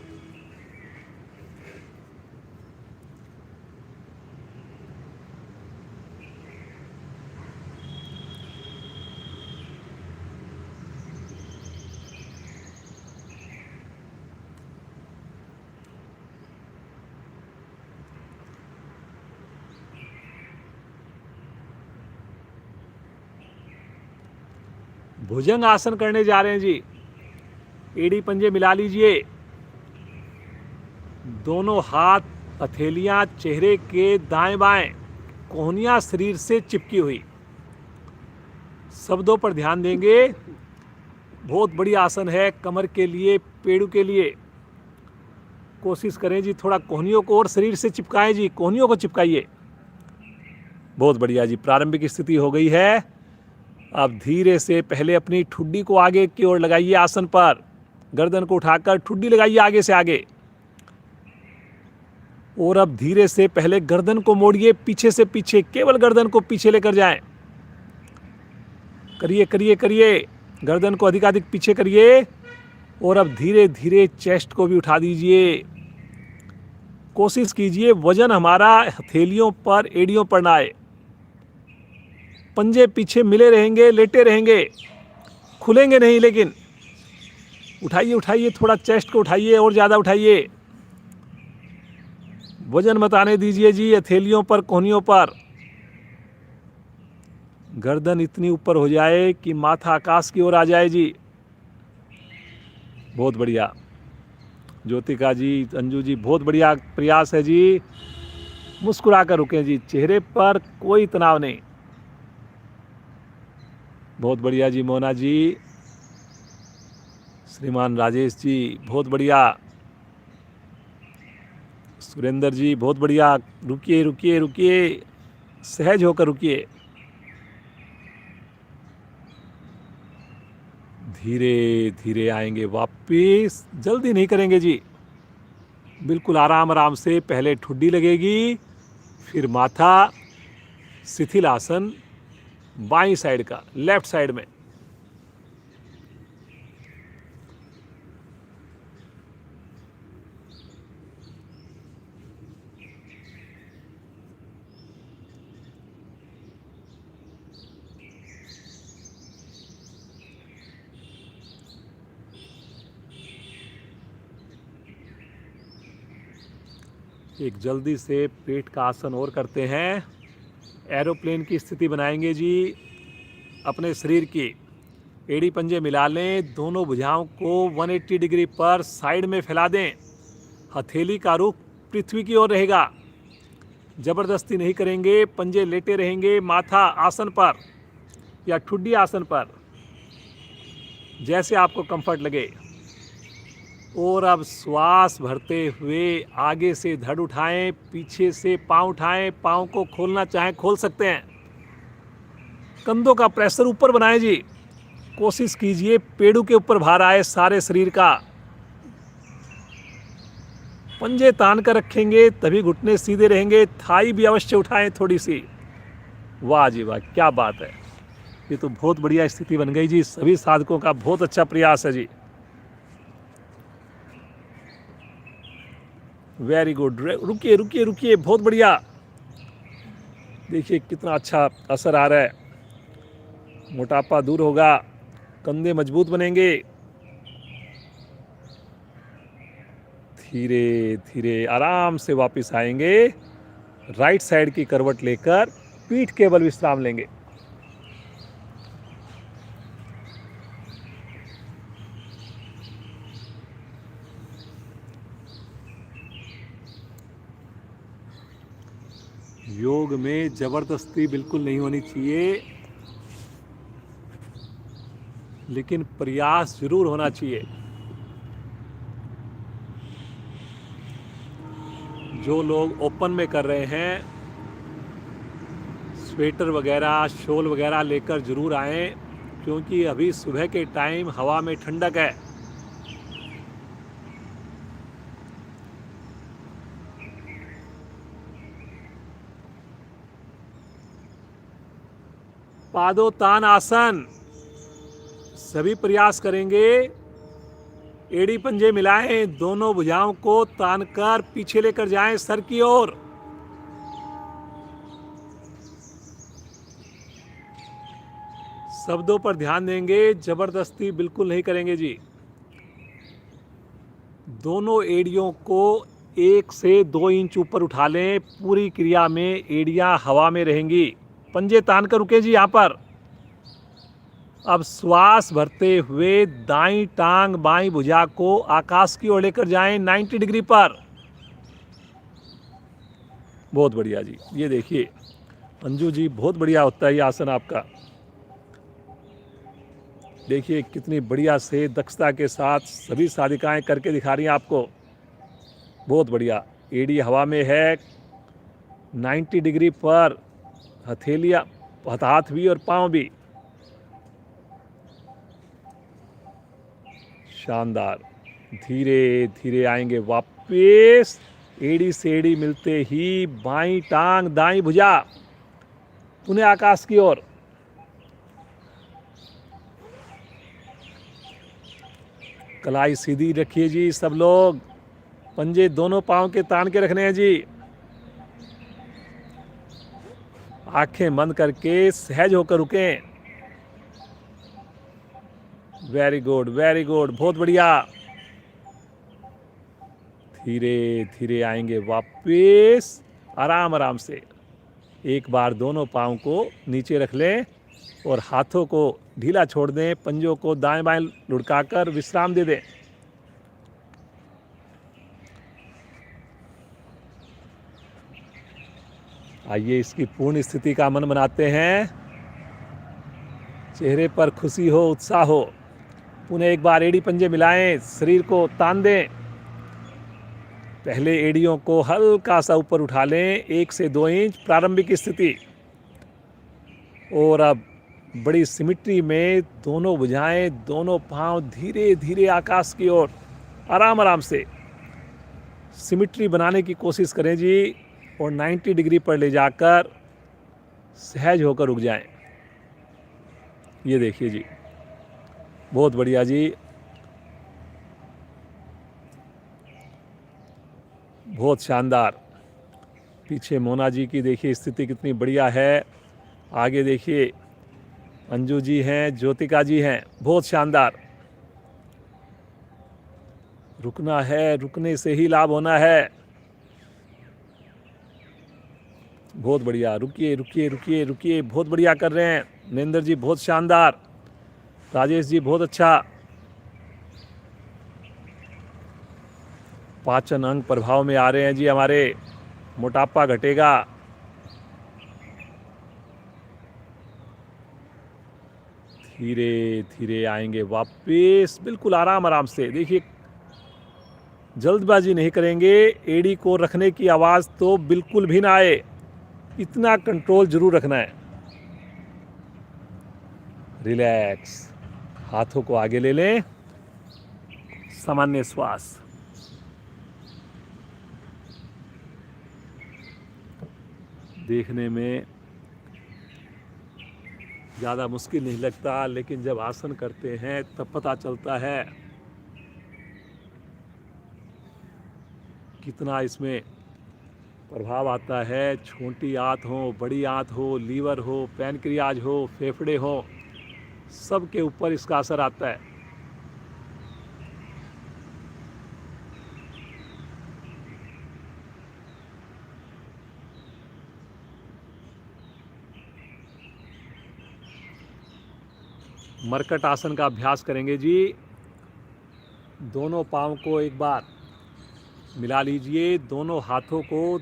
Speaker 1: भुजंग आसन करने जा रहे हैं जी। एड़ी पंजे मिला लीजिए। दोनों हाथ, हथेलियां चेहरे के दाएं बाएं, कोहनियां शरीर से चिपकी हुई। शब्दों पर ध्यान देंगे। बहुत बड़ी आसन है कमर के लिए, पेड़ू के लिए। कोशिश करें जी, थोड़ा कोहनियों को और शरीर से चिपकाएं जी, कोहनियों को चिपकाइए। बहुत बढ़िया जी, प्रारंभिक स्थिति हो गई है। अब धीरे से पहले अपनी ठुड्डी को आगे की ओर लगाइए आसन पर। गर्दन को उठाकर ठुड्डी लगाइए आगे से आगे। और अब धीरे से पहले गर्दन को मोड़िए पीछे से पीछे, केवल गर्दन को पीछे लेकर जाएं। करिए करिए करिए, गर्दन को अधिकाधिक पीछे करिए। और अब धीरे धीरे चेस्ट को भी उठा दीजिए। कोशिश कीजिए वजन हमारा हथेलियों पर, एड़ियों पर ना आए। पंजे पीछे मिले रहेंगे, लेटे रहेंगे, खुलेंगे नहीं। लेकिन उठाइए उठाइए, थोड़ा चेस्ट को उठाइए और ज़्यादा उठाइए। वजन मत आने दीजिए जी हथेलियों पर, कोहनियों पर। गर्दन इतनी ऊपर हो जाए कि माथा आकाश की ओर आ जाए जी। बहुत बढ़िया ज्योतिका जी, अंजू जी, बहुत बढ़िया प्रयास है जी। मुस्कुरा कर रुकें जी, चेहरे पर कोई तनाव नहीं। बहुत बढ़िया जी मोना जी, श्रीमान राजेश जी, बहुत बढ़िया। सुरेंद्र जी, बहुत बढ़िया। रुकिए रुकिए रुकिए, सहज होकर रुकिए। धीरे धीरे आएंगे वापिस, जल्दी नहीं करेंगे जी। बिल्कुल आराम आराम से। पहले ठुड्डी लगेगी, फिर माथा, शिथिल आसन बाईं साइड का, लेफ्ट साइड में। एक जल्दी से पेट का आसन और करते हैं। एरोप्लेन की स्थिति बनाएंगे जी। अपने शरीर की एड़ी पंजे मिला लें, दोनों भुजाओं को 180 डिग्री पर साइड में फैला दें। हथेली का रुख पृथ्वी की ओर रहेगा। जबरदस्ती नहीं करेंगे, पंजे लेटे रहेंगे, माथा आसन पर या ठुड्डी आसन पर, जैसे आपको कंफर्ट लगे। और अब श्वास भरते हुए आगे से धड़ उठाएं, पीछे से पांव उठाएं। पांव को खोलना चाहें खोल सकते हैं। कंधों का प्रेशर ऊपर बनाएं जी। कोशिश कीजिए पेड़ों के ऊपर भार आए सारे शरीर का। पंजे तान कर रखेंगे तभी घुटने सीधे रहेंगे। थाई भी अवश्य उठाएं थोड़ी सी। वाह जी वाह, क्या बात है। ये तो बहुत बढ़िया स्थिति बन गई जी। सभी साधकों का बहुत अच्छा प्रयास है जी। Very good. रुकिए रुकिए रुकिए, बहुत बढ़िया। देखिए कितना अच्छा असर आ रहा है। मोटापा दूर होगा, कंधे मजबूत बनेंगे। धीरे धीरे आराम से वापस आएंगे। राइट साइड की करवट लेकर पीठ केवल विश्राम लेंगे। योग में जबरदस्ती बिल्कुल नहीं होनी चाहिए, लेकिन प्रयास जरूर होना चाहिए। जो लोग ओपन में कर रहे हैं, स्वेटर वगैरह, शॉल वगैरह लेकर जरूर आएं, क्योंकि अभी सुबह के टाइम हवा में ठंडक है। पादोत्तान आसन सभी प्रयास करेंगे। एड़ी पंजे मिलाएं, दोनों भुजाओं को तानकर पीछे लेकर जाएं सर की ओर। शब्दों पर ध्यान देंगे, जबरदस्ती बिल्कुल नहीं करेंगे जी। दोनों एड़ियों को 1 से 2 इंच ऊपर उठा लें। पूरी क्रिया में एड़ियां हवा में रहेंगी। पंजे तान कर रुके जी यहाँ पर। अब श्वास भरते हुए दाईं टांग बाईं भुजा को आकाश की ओर लेकर जाएं 90 डिग्री पर। बहुत बढ़िया जी। ये देखिए अंजू जी, बहुत बढ़िया होता है ये आसन आपका। देखिए कितनी बढ़िया से दक्षता के साथ सभी साधिकाएं करके दिखा रही हैं आपको। बहुत बढ़िया। एड़ी हवा में है 90 डिग्री पर, हथेलियां, हाथ भी और पांव भी। शानदार। धीरे धीरे आएंगे वापस। एड़ी से एड़ी मिलते ही बाईं टांग दाईं भुजा पुनः आकाश की ओर। कलाई सीधी रखिए जी सब लोग। पंजे दोनों पाँव के तान के रखने हैं जी। आंखें बंद करके सहज होकर रुकें। वेरी गुड, वेरी गुड, बहुत बढ़िया। धीरे धीरे आएंगे वापस, आराम आराम से। एक बार दोनों पाँव को नीचे रख लें और हाथों को ढीला छोड़ दें। पंजों को दाएं बाएं लुढ़काकर विश्राम दे दें। आइए इसकी पूर्ण स्थिति का मन बनाते हैं। चेहरे पर खुशी हो, उत्साह हो। पुनः एक बार एड़ी पंजे मिलाएं, शरीर को तान दें। पहले एड़ियों को हल्का सा ऊपर उठा लें, 1 से 2 इंच प्रारंभिक स्थिति। और अब बड़ी सिमिट्री में दोनों भुजाएं, दोनों पांव धीरे धीरे आकाश की ओर, आराम आराम से सिमिट्री बनाने की कोशिश करें जी। और 90 डिग्री पर ले जाकर सहज होकर रुक जाएं। ये देखिए जी, बहुत बढ़िया जी, बहुत शानदार। पीछे मोना जी की देखिए स्थिति कितनी बढ़िया है। आगे देखिए अंजू जी हैं, ज्योतिका जी हैं, बहुत शानदार। रुकना है, रुकने से ही लाभ होना है। बहुत बढ़िया, रुकिए रुकिए रुकिए रुकिए, बहुत बढ़िया कर रहे हैं। नरेंद्र जी बहुत शानदार, राजेश जी बहुत अच्छा। पाचन अंग प्रभाव में आ रहे हैं जी हमारे, मोटापा घटेगा। धीरे धीरे आएंगे वापस, बिल्कुल आराम आराम से। देखिए जल्दबाजी नहीं करेंगे। एड़ी को रखने की आवाज़ तो बिल्कुल भी ना आए, इतना कंट्रोल जरूर रखना है। रिलैक्स, हाथों को आगे ले लें, सामान्य श्वास। देखने में ज़्यादा मुश्किल नहीं लगता, लेकिन जब आसन करते हैं तब पता चलता है कितना इसमें प्रभाव आता है। छोटी आंत हो, बड़ी आंत हो, लीवर हो, पैनक्रियाज हो, फेफड़े हो, सब के ऊपर इसका असर आता है। मरकट आसन का अभ्यास करेंगे जी। दोनों पाँव को एक बार मिला लीजिए, दोनों हाथों को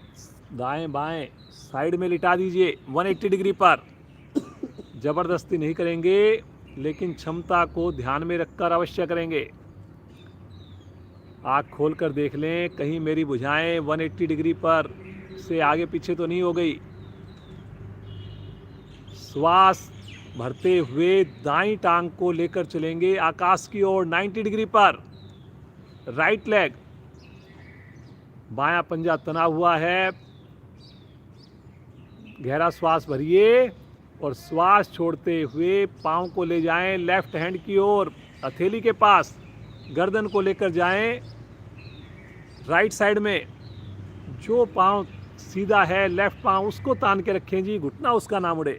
Speaker 1: दाएं बाएं साइड में लिटा दीजिए 180 डिग्री पर। ज़बरदस्ती नहीं करेंगे, लेकिन क्षमता को ध्यान में रखकर अवश्य करेंगे। आँख खोलकर देख लें, कहीं मेरी भुजाएं 180 डिग्री पर से आगे पीछे तो नहीं हो गई। श्वास भरते हुए दाईं टांग को लेकर चलेंगे आकाश की ओर 90 डिग्री पर। राइट लेग, बायां पंजा तना हुआ है। गहरा श्वास भरिए और श्वास छोड़ते हुए पाँव को ले जाएं लेफ्ट हैंड की ओर, हथेली के पास। गर्दन को लेकर जाएं राइट साइड में। जो पाँव सीधा है, लेफ्ट पाँव, उसको तान के रखें जी, घुटना उसका ना मुड़े।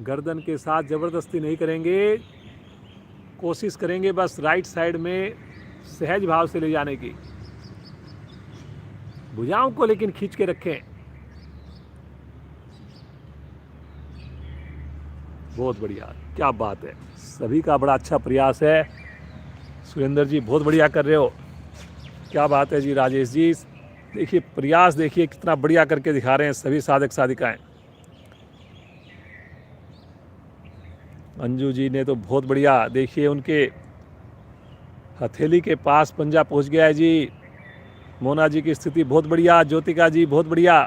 Speaker 1: गर्दन के साथ ज़बरदस्ती नहीं करेंगे, कोशिश करेंगे बस राइट साइड में सहज भाव से ले जाने की। भुजाओं को लेकिन खींच के रखें। बहुत बढ़िया, क्या बात है, सभी का बड़ा अच्छा प्रयास है। सुरेंद्र जी बहुत बढ़िया कर रहे हो, क्या बात है जी। राजेश जी देखिए प्रयास, देखिए कितना बढ़िया करके दिखा रहे हैं सभी साधक साधिकाएं। अंजू जी ने तो बहुत बढ़िया, देखिए उनके हथेली के पास पंजा पहुंच गया है जी। मोना जी की स्थिति बहुत बढ़िया, ज्योतिका जी बहुत बढ़िया।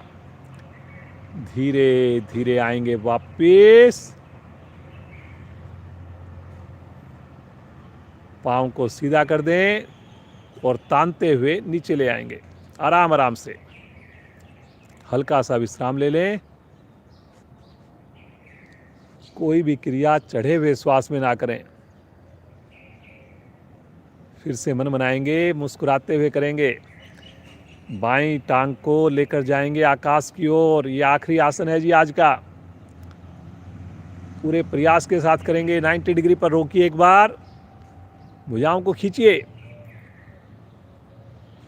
Speaker 1: धीरे धीरे आएंगे वापस, पाँव को सीधा कर दें और तानते हुए नीचे ले आएंगे आराम आराम से। हल्का सा विश्राम ले लें। कोई भी क्रिया चढ़े हुए श्वास में ना करें। फिर से मन बनाएंगे, मुस्कुराते हुए करेंगे। बाईं टांग को लेकर जाएंगे आकाश की ओर। ये आखिरी आसन है जी आज का। पूरे प्रयास के साथ करेंगे। 90 डिग्री पर रोकिए एक बार, भुजाओं को खींचिए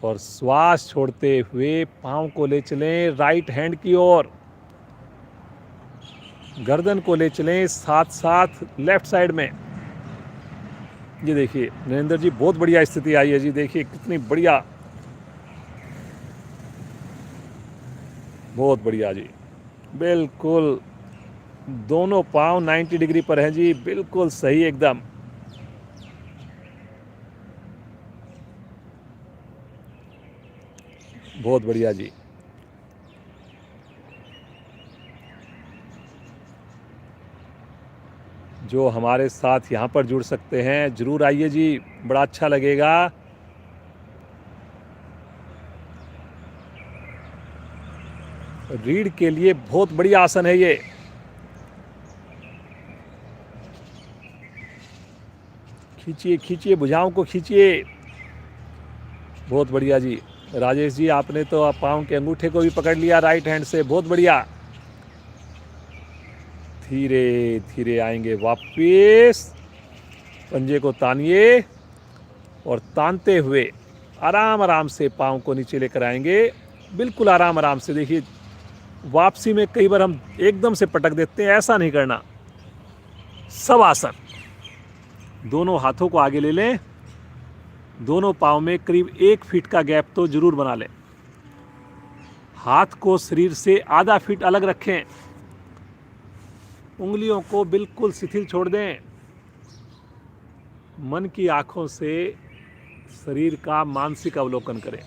Speaker 1: और श्वास छोड़ते हुए पांव को ले चलें राइट हैंड की ओर। गर्दन को ले चलें साथ साथ लेफ्ट साइड में। ये देखिए नरेंद्र जी, बहुत बढ़िया स्थिति आई है जी। देखिए कितनी बढ़िया, बहुत बढ़िया जी। बिल्कुल दोनों पांव 90 डिग्री पर हैं जी, बिल्कुल सही एकदम। बहुत बढ़िया जी। जो हमारे साथ यहाँ पर जुड़ सकते हैं जरूर आइए जी, बड़ा अच्छा लगेगा। रीढ़ के लिए बहुत बढ़िया आसन है ये। खींचिए खींचिए, भुजाओं को खींचिए। बहुत बढ़िया जी। राजेश जी, आपने तो पाँव के अंगूठे को भी पकड़ लिया राइट हैंड से, बहुत बढ़िया। धीरे धीरे आएंगे वापिस। पंजे को तानिए और तानते हुए आराम आराम से पाँव को नीचे लेकर आएंगे, बिल्कुल आराम आराम से। देखिए वापसी में कई बार हम एकदम से पटक देते हैं, ऐसा नहीं करना। सब आसन, दोनों हाथों को आगे ले लें। दोनों पाँव में करीब 1 फीट का गैप तो जरूर बना लें। हाथ को शरीर से आधा फीट अलग रखें। उंगलियों को बिल्कुल शिथिल छोड़ दें। मन की आंखों से शरीर का मानसिक अवलोकन करें।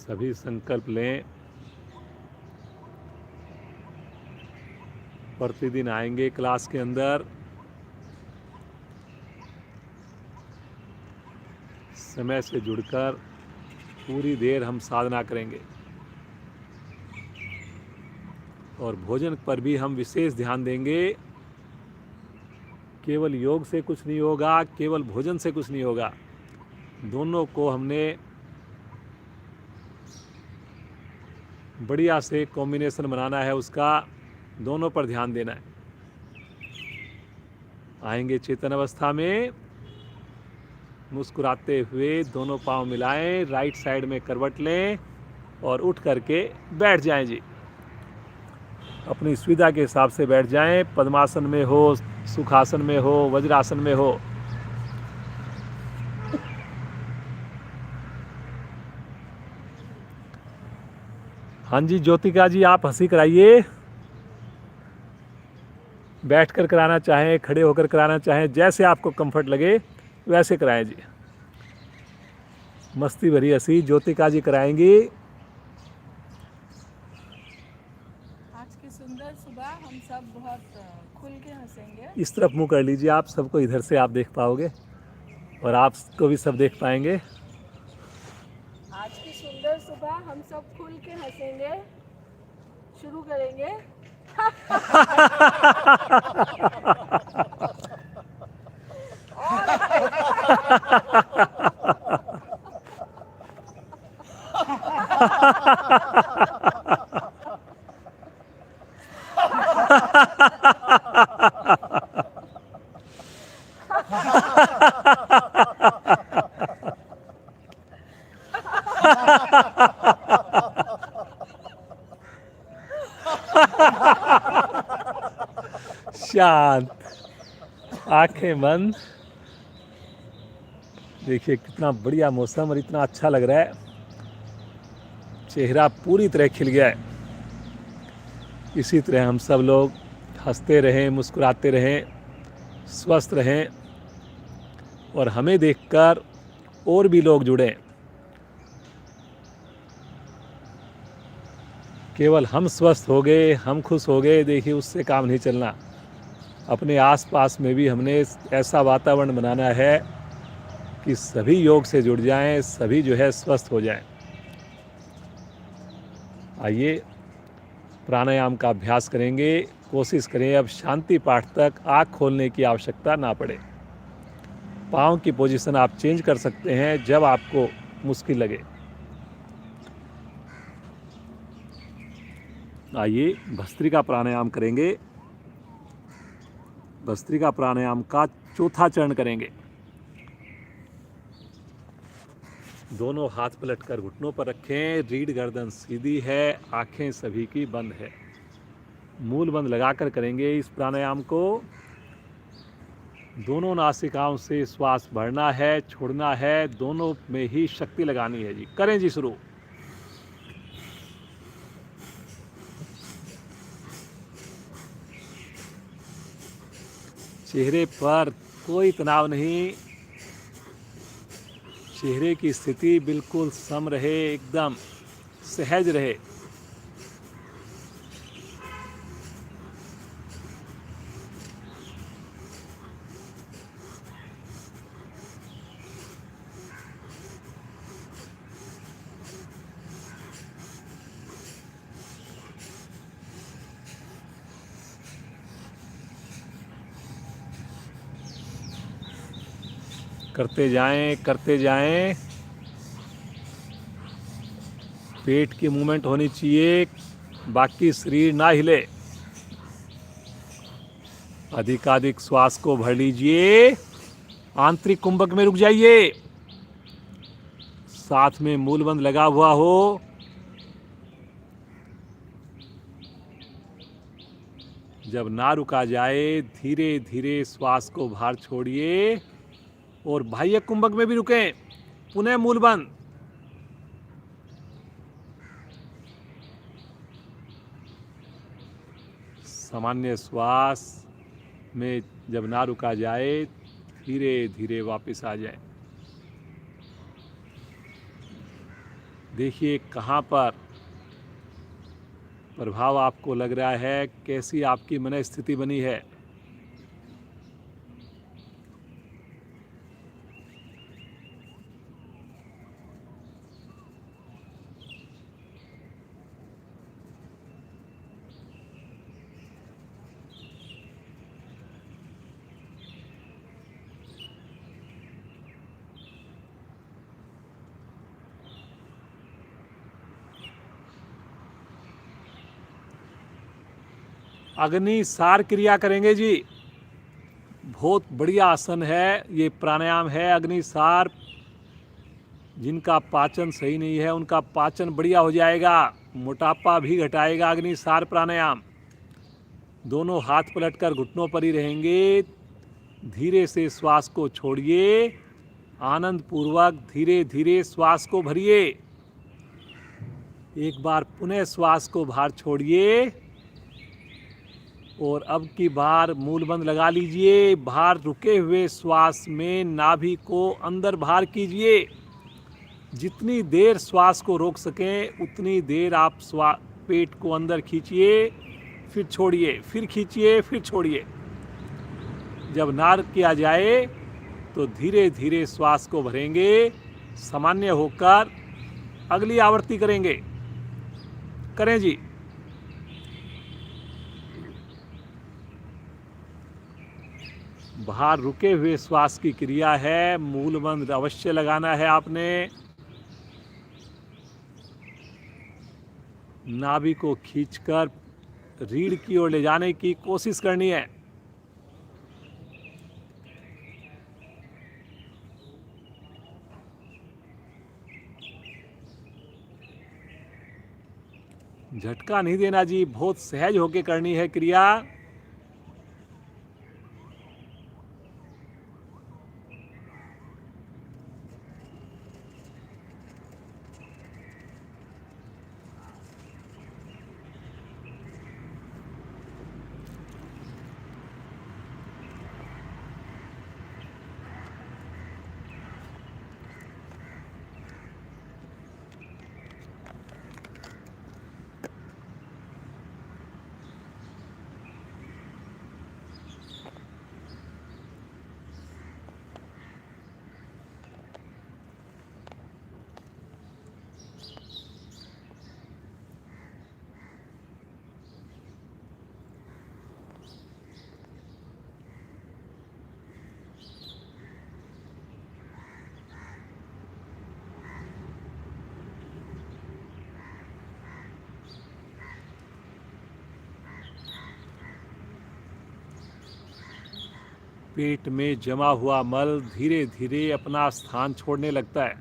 Speaker 1: सभी संकल्प लें। प्रतिदिन आएंगे क्लास के अंदर, समय से जुड़कर पूरी देर हम साधना करेंगे और भोजन पर भी हम विशेष ध्यान देंगे। केवल योग से कुछ नहीं होगा, केवल भोजन से कुछ नहीं होगा। दोनों को हमने बढ़िया से कॉम्बिनेशन बनाना है, उसका दोनों पर ध्यान देना है। आएंगे चेतन अवस्था में, मुस्कुराते हुए दोनों पांव मिलाएं, राइट साइड में करवट लें और उठ करके बैठ जाएं जी। अपनी सुविधा के हिसाब से बैठ जाएं, पद्मासन में हो, सुखासन में हो, वज्रासन में हो। हाँ जी ज्योतिका जी, आप हंसी कराइए। बैठकर कराना चाहें, खड़े होकर कराना चाहें, जैसे आपको कंफर्ट लगे वैसे कराएं जी। मस्ती भरी हंसी ज्योतिका जी कराएंगी।
Speaker 2: आज की सुंदर सुबह हम सब बहुत खुल के हंसेंगे।
Speaker 1: इस तरफ मुंह कर लीजिए आप, सबको इधर से आप देख पाओगे और आपको भी सब देख पाएंगे।
Speaker 2: आज की सुंदर सुबह हम सब खुल के हंसेंगे। शुरू करेंगे।
Speaker 1: शांत, आंखें बंद। देखिए कितना बढ़िया मौसम और इतना अच्छा लग रहा है, चेहरा पूरी तरह खिल गया है। इसी तरह हम सब लोग हंसते रहें, मुस्कुराते रहें, स्वस्थ रहें। और हमें देखकर और भी लोग जुड़ें। केवल हम स्वस्थ हो गए, हम खुश हो गए, देखिए उससे काम नहीं चलना। अपने आसपास में भी हमने ऐसा वातावरण बनाना है कि सभी योग से जुड़ जाएं, सभी जो है स्वस्थ हो जाएं। आइए प्राणायाम का अभ्यास करेंगे। कोशिश करें अब शांति पाठ तक आँख खोलने की आवश्यकता ना पड़े। पाँव की पोजीशन आप चेंज कर सकते हैं जब आपको मुश्किल लगे। आइए भस्त्रिका प्राणायाम करेंगे। भस्त्रिका प्राणायाम का चौथा चरण करेंगे। दोनों हाथ पलटकर घुटनों पर रखें, रीढ़ गर्दन सीधी है, आंखें सभी की बंद है। मूल बंद लगाकर करेंगे इस प्राणायाम को। दोनों नासिकाओं से श्वास भरना है, छोड़ना है, दोनों में ही शक्ति लगानी है जी। करें जी शुरू। चेहरे पर कोई तनाव नहीं, चेहरे की स्थिति बिल्कुल सम रहे, एकदम सहज रहे। करते जाएं, करते जाएं। पेट की मूवमेंट होनी चाहिए, बाकी शरीर ना हिले। अधिकाधिक श्वास को भर लीजिए, आंतरिक कुंभक में रुक जाइए। साथ में मूलबंद लगा हुआ हो। जब ना रुका जाए धीरे धीरे श्वास को बाहर छोड़िए और बाह्य कुंभक में भी रुकें। पुनः मूलबंद। सामान्य श्वास में जब ना रुका जाए धीरे धीरे वापस आ जाए। देखिए कहाँ पर प्रभाव आपको लग रहा है, कैसी आपकी मन स्थिति बनी है। अग्नि सार क्रिया करेंगे जी। बहुत बढ़िया आसन है, ये प्राणायाम है अग्नि सार। जिनका पाचन सही नहीं है उनका पाचन बढ़िया हो जाएगा, मोटापा भी घटाएगा अग्नि सार प्राणायाम। दोनों हाथ पलटकर घुटनों पर ही रहेंगे। धीरे से श्वास को छोड़िए, आनंद पूर्वक धीरे धीरे श्वास को भरिए। एक बार पुनः श्वास को बाहर छोड़िए और अब की बार मूलबंद लगा लीजिए। बाहर रुके हुए श्वास में नाभि को अंदर बाहर कीजिए। जितनी देर श्वास को रोक सकें उतनी देर आप पेट को अंदर खींचिए, फिर छोड़िए, फिर खींचिए, फिर छोड़िए। जब नार किया जाए तो धीरे धीरे श्वास को भरेंगे। सामान्य होकर अगली आवृत्ति करेंगे। करें जी। बाहर रुके हुए श्वास की क्रिया है, मूलबंद अवश्य लगाना है आपने। नाभि को खींचकर रीढ़ की ओर ले जाने की कोशिश करनी है। झटका नहीं देना जी, बहुत सहज होके करनी है क्रिया। पेट में जमा हुआ मल धीरे धीरे अपना स्थान छोड़ने लगता है।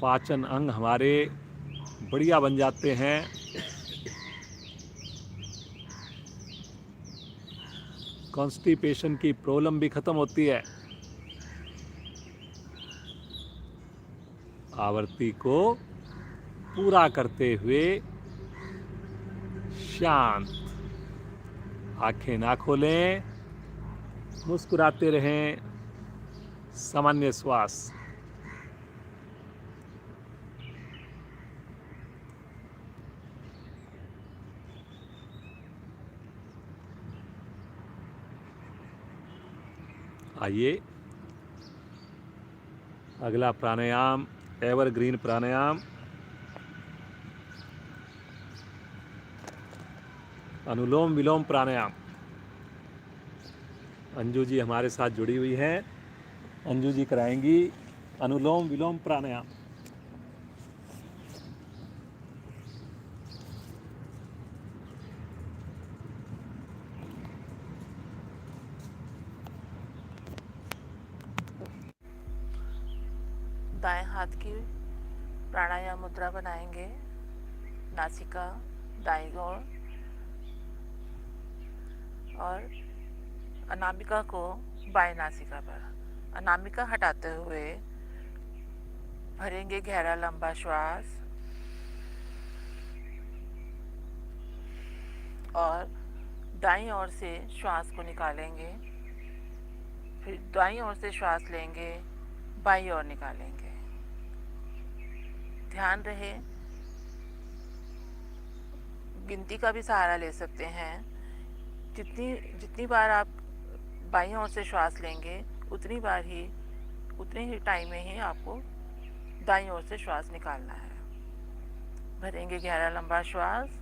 Speaker 1: पाचन अंग हमारे बढ़िया बन जाते हैं। कॉन्स्टिपेशन की प्रॉब्लम भी खत्म होती है। आवर्ती को पूरा करते हुए शांत, आंखें ना खोलें, मुस्कुराते रहें, सामान्य श्वास। आइए अगला प्राणायाम एवरग्रीन प्राणायाम, अनुलोम विलोम प्राणायाम। अंजू जी हमारे साथ जुड़ी हुई हैं। अंजू जी कराएंगी अनुलोम विलोम प्राणायाम।
Speaker 3: दाएं हाथ की प्राणायाम मुद्रा बनाएंगे। नासिका दाईं ओर और अनामिका को बाएं नासिका पर। अनामिका हटाते हुए भरेंगे गहरा लंबा श्वास और दाईं ओर से श्वास को निकालेंगे। फिर दाईं ओर से श्वास लेंगे, बाईं ओर निकालेंगे। ध्यान रहे गिनती का भी सहारा ले सकते हैं। जितनी बार आप बाईं ओर से श्वास लेंगे उतने ही टाइम में ही आपको दाईं ओर से श्वास निकालना है। भरेंगे गहरा लंबा श्वास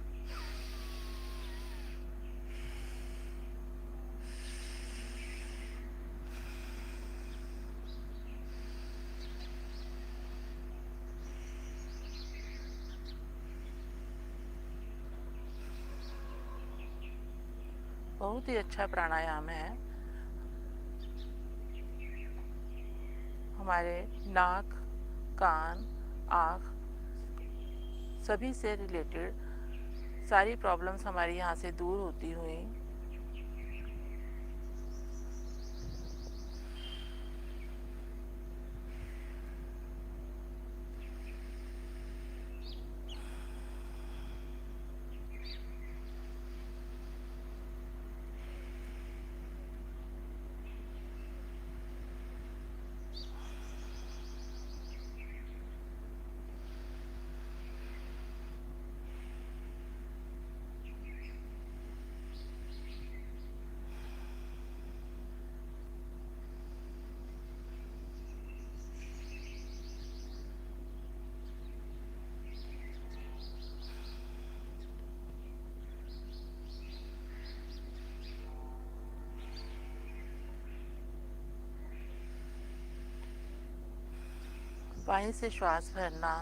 Speaker 3: बहुत ही अच्छा प्राणायाम है। हमारे नाक, कान, आँख सभी से रिलेटेड सारी प्रॉब्लम्स हमारी यहाँ से दूर होती हुई बाईं से श्वास भरना,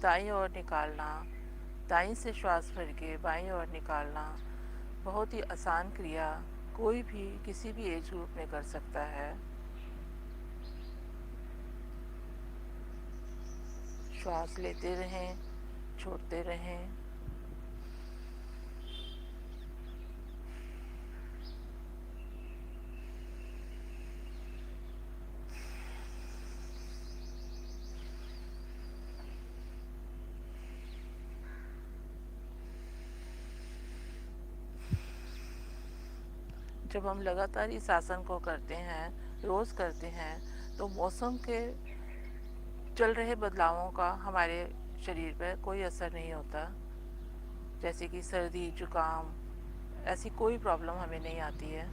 Speaker 3: दाईं ओर निकालना, दाईं से श्वास भर के बाईं ओर निकालना बहुत ही आसान क्रिया कोई भी किसी भी एज ग्रुप में कर सकता है। श्वास लेते रहें, छोड़ते रहें। जब हम लगातार इस आसन को करते हैं, रोज़ करते हैं, तो मौसम के चल रहे बदलावों का हमारे शरीर पर कोई असर नहीं होता। जैसे कि सर्दी, जुकाम, ऐसी कोई प्रॉब्लम हमें नहीं आती है।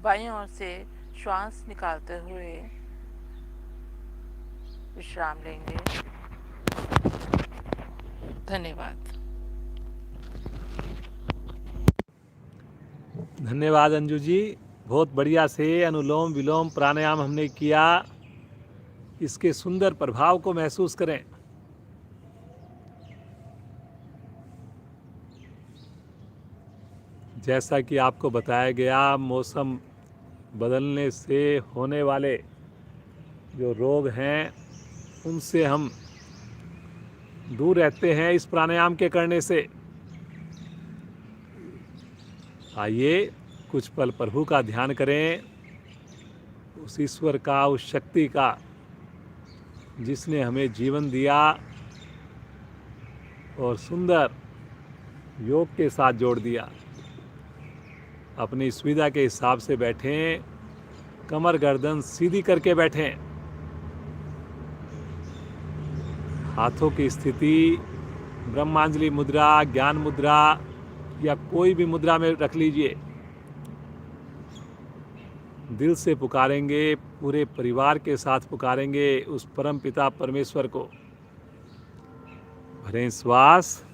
Speaker 3: बाईं ओर से श्वास निकालते हुए विश्राम लेंगे। धन्यवाद।
Speaker 1: धन्यवाद अंजू जी, बहुत बढ़िया से अनुलोम विलोम प्राणायाम हमने किया। इसके सुंदर प्रभाव को महसूस करें। जैसा कि आपको बताया गया, मौसम बदलने से होने वाले जो रोग हैं उनसे हम दूर रहते हैं इस प्राणायाम के करने से। आइए कुछ पल प्रभु का ध्यान करें, उस ईश्वर का, उस शक्ति का जिसने हमें जीवन दिया और सुंदर योग के साथ जोड़ दिया। अपनी सुविधा के हिसाब से बैठें, कमर गर्दन सीधी करके बैठें। हाथों की स्थिति ब्रह्मांजलि मुद्रा, ज्ञान मुद्रा या कोई भी मुद्रा में रख लीजिए। दिल से पुकारेंगे, पूरे परिवार के साथ पुकारेंगे उस परम पिता परमेश्वर को। भरें श्वास।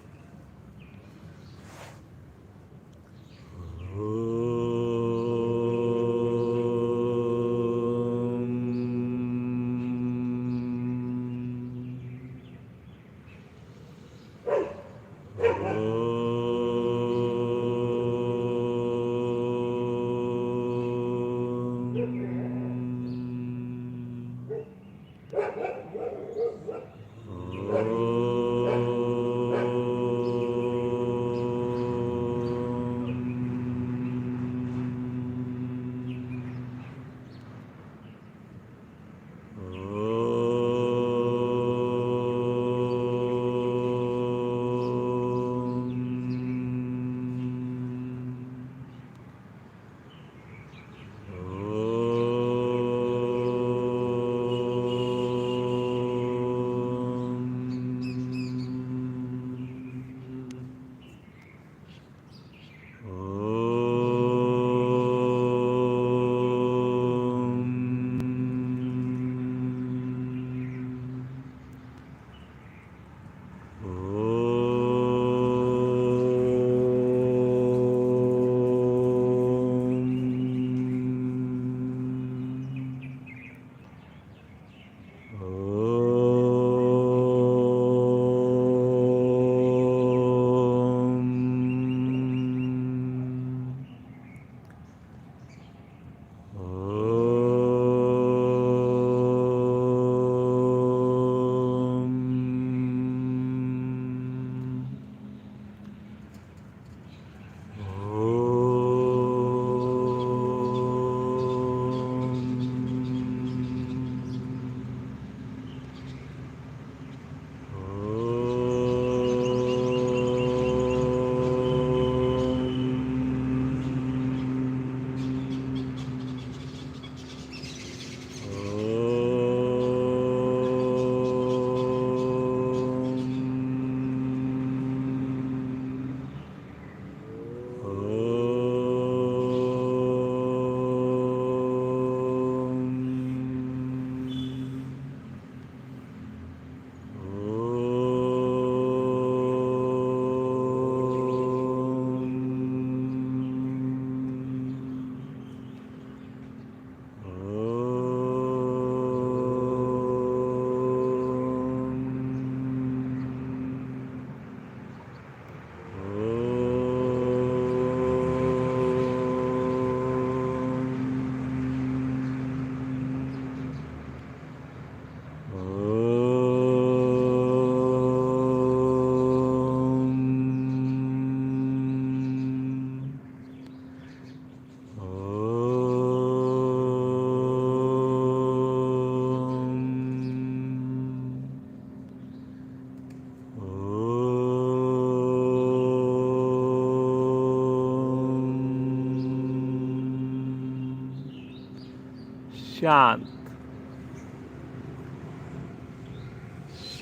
Speaker 1: शांत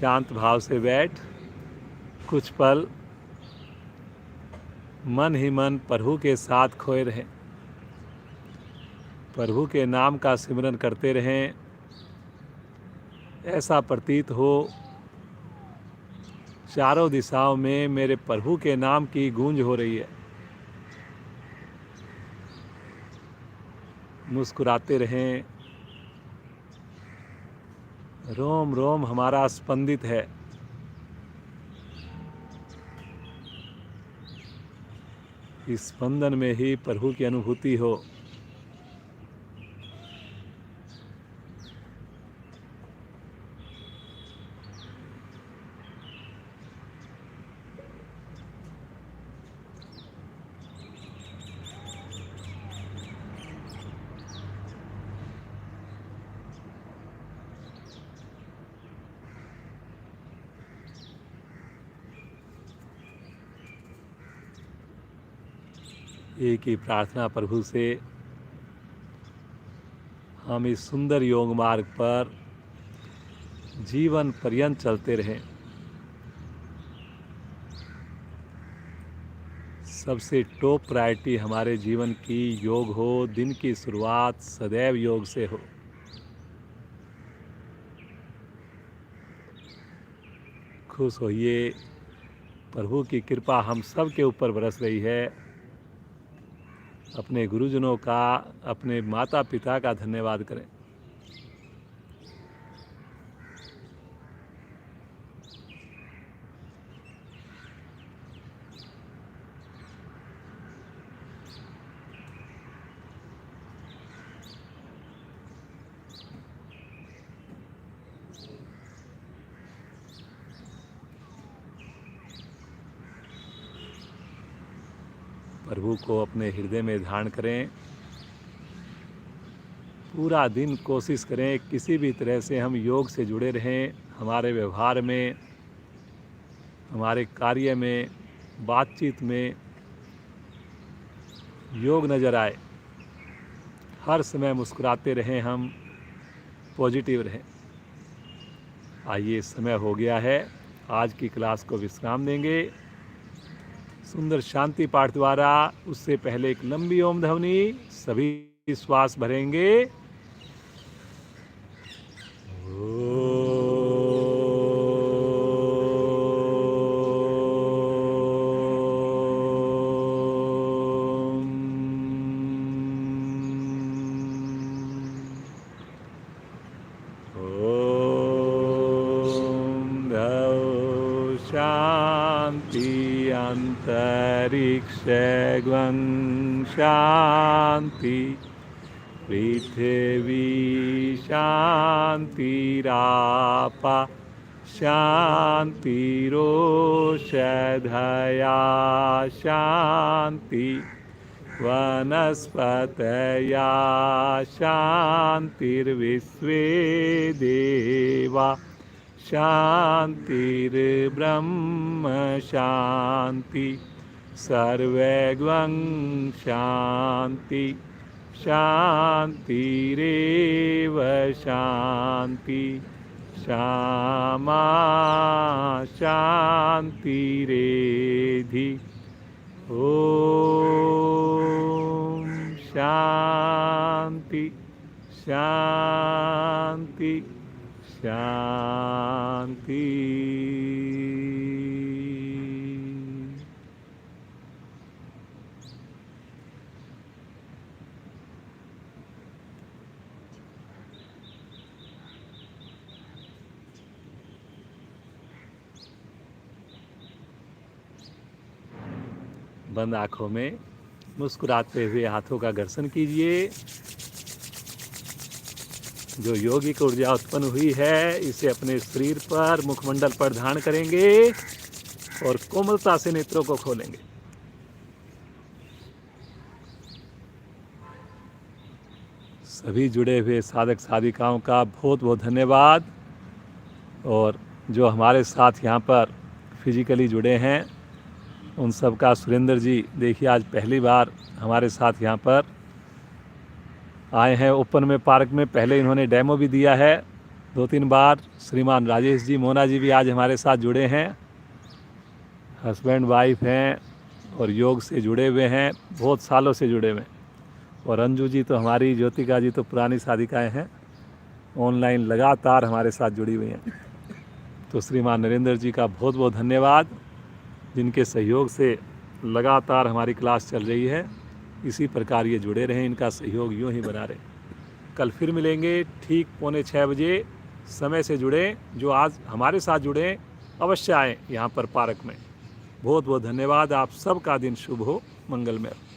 Speaker 1: शांत भाव से बैठ कुछ पल मन ही मन प्रभु के साथ खोए रहे। प्रभु के नाम का सिमरन करते रहें। ऐसा प्रतीत हो चारों दिशाओं में मेरे प्रभु के नाम की गूंज हो रही है। मुस्कुराते रहें, रोम रोम हमारा स्पंदित है। इस स्पंदन में ही प्रभु की अनुभूति हो। एक ही प्रार्थना प्रभु से, हम इस सुंदर योग मार्ग पर जीवन पर्यंत चलते रहें। सबसे टॉप प्रायोरिटी हमारे जीवन की योग हो। दिन की शुरुआत सदैव योग से हो। खुश होइए, प्रभु की कृपा हम सब के ऊपर बरस रही है। अपने गुरुजनों का, अपने माता पिता का धन्यवाद करें। प्रभु को अपने हृदय में धारण करें। पूरा दिन कोशिश करें किसी भी तरह से हम योग से जुड़े रहें। हमारे व्यवहार में, हमारे कार्य में, बातचीत में योग नज़र आए। हर समय मुस्कुराते रहें, हम पॉजिटिव रहें। आइए, समय हो गया है, आज की क्लास को विश्राम देंगे। सुंदर शांति पाठ द्वारा उससे पहले एक लंबी ओम ध्वनि, सभी श्वास भरेंगे। अंतरिक्षगं शांति, पृथ्वी शांतिरापा शांतिरोषधया शांति, वनस्पतया शांतिर्विश्वे देवा शांतिर्ब्रह्म शांति, सर्वगं शांति शांतिरेव शांति, श्यामा शांतिरेधि। ओम शांति शांति शांति। बंद आँखों में मुस्कुराते हुए हाथों का घर्षण कीजिए। जो योगिक ऊर्जा उत्पन्न हुई है, इसे अपने शरीर पर, मुखमंडल पर धारण करेंगे और कोमलता से नेत्रों को खोलेंगे। सभी जुड़े हुए साधक साधिकाओं का बहुत बहुत धन्यवाद। और जो हमारे साथ यहाँ पर फिजिकली जुड़े हैं, उन सब का सुरेंद्र जी, देखिए आज पहली बार हमारे साथ यहाँ पर आए हैं ओपन में पार्क में। पहले इन्होंने डेमो भी दिया है 2-3 बार। श्रीमान राजेश जी, मोना जी भी आज हमारे साथ जुड़े हैं। हस्बैंड वाइफ हैं और योग से जुड़े हुए हैं, बहुत सालों से जुड़े हुए हैं। और अंजू जी तो हमारी, ज्योतिका जी तो पुरानी साधिकाएँ हैं, ऑनलाइन लगातार हमारे साथ जुड़ी हुई हैं। तो श्रीमान नरेंद्र जी का बहुत बहुत धन्यवाद, जिनके सहयोग से लगातार हमारी क्लास चल रही है। इसी प्रकार ये जुड़े रहें, इनका सहयोग यूँ ही बना रहे। कल फिर मिलेंगे ठीक 5:45 बजे। समय से जुड़ें, जो आज हमारे साथ जुड़े अवश्य आएँ यहाँ पर पार्क में। बहुत बहुत धन्यवाद। आप सबका दिन शुभ हो, मंगलमय हो।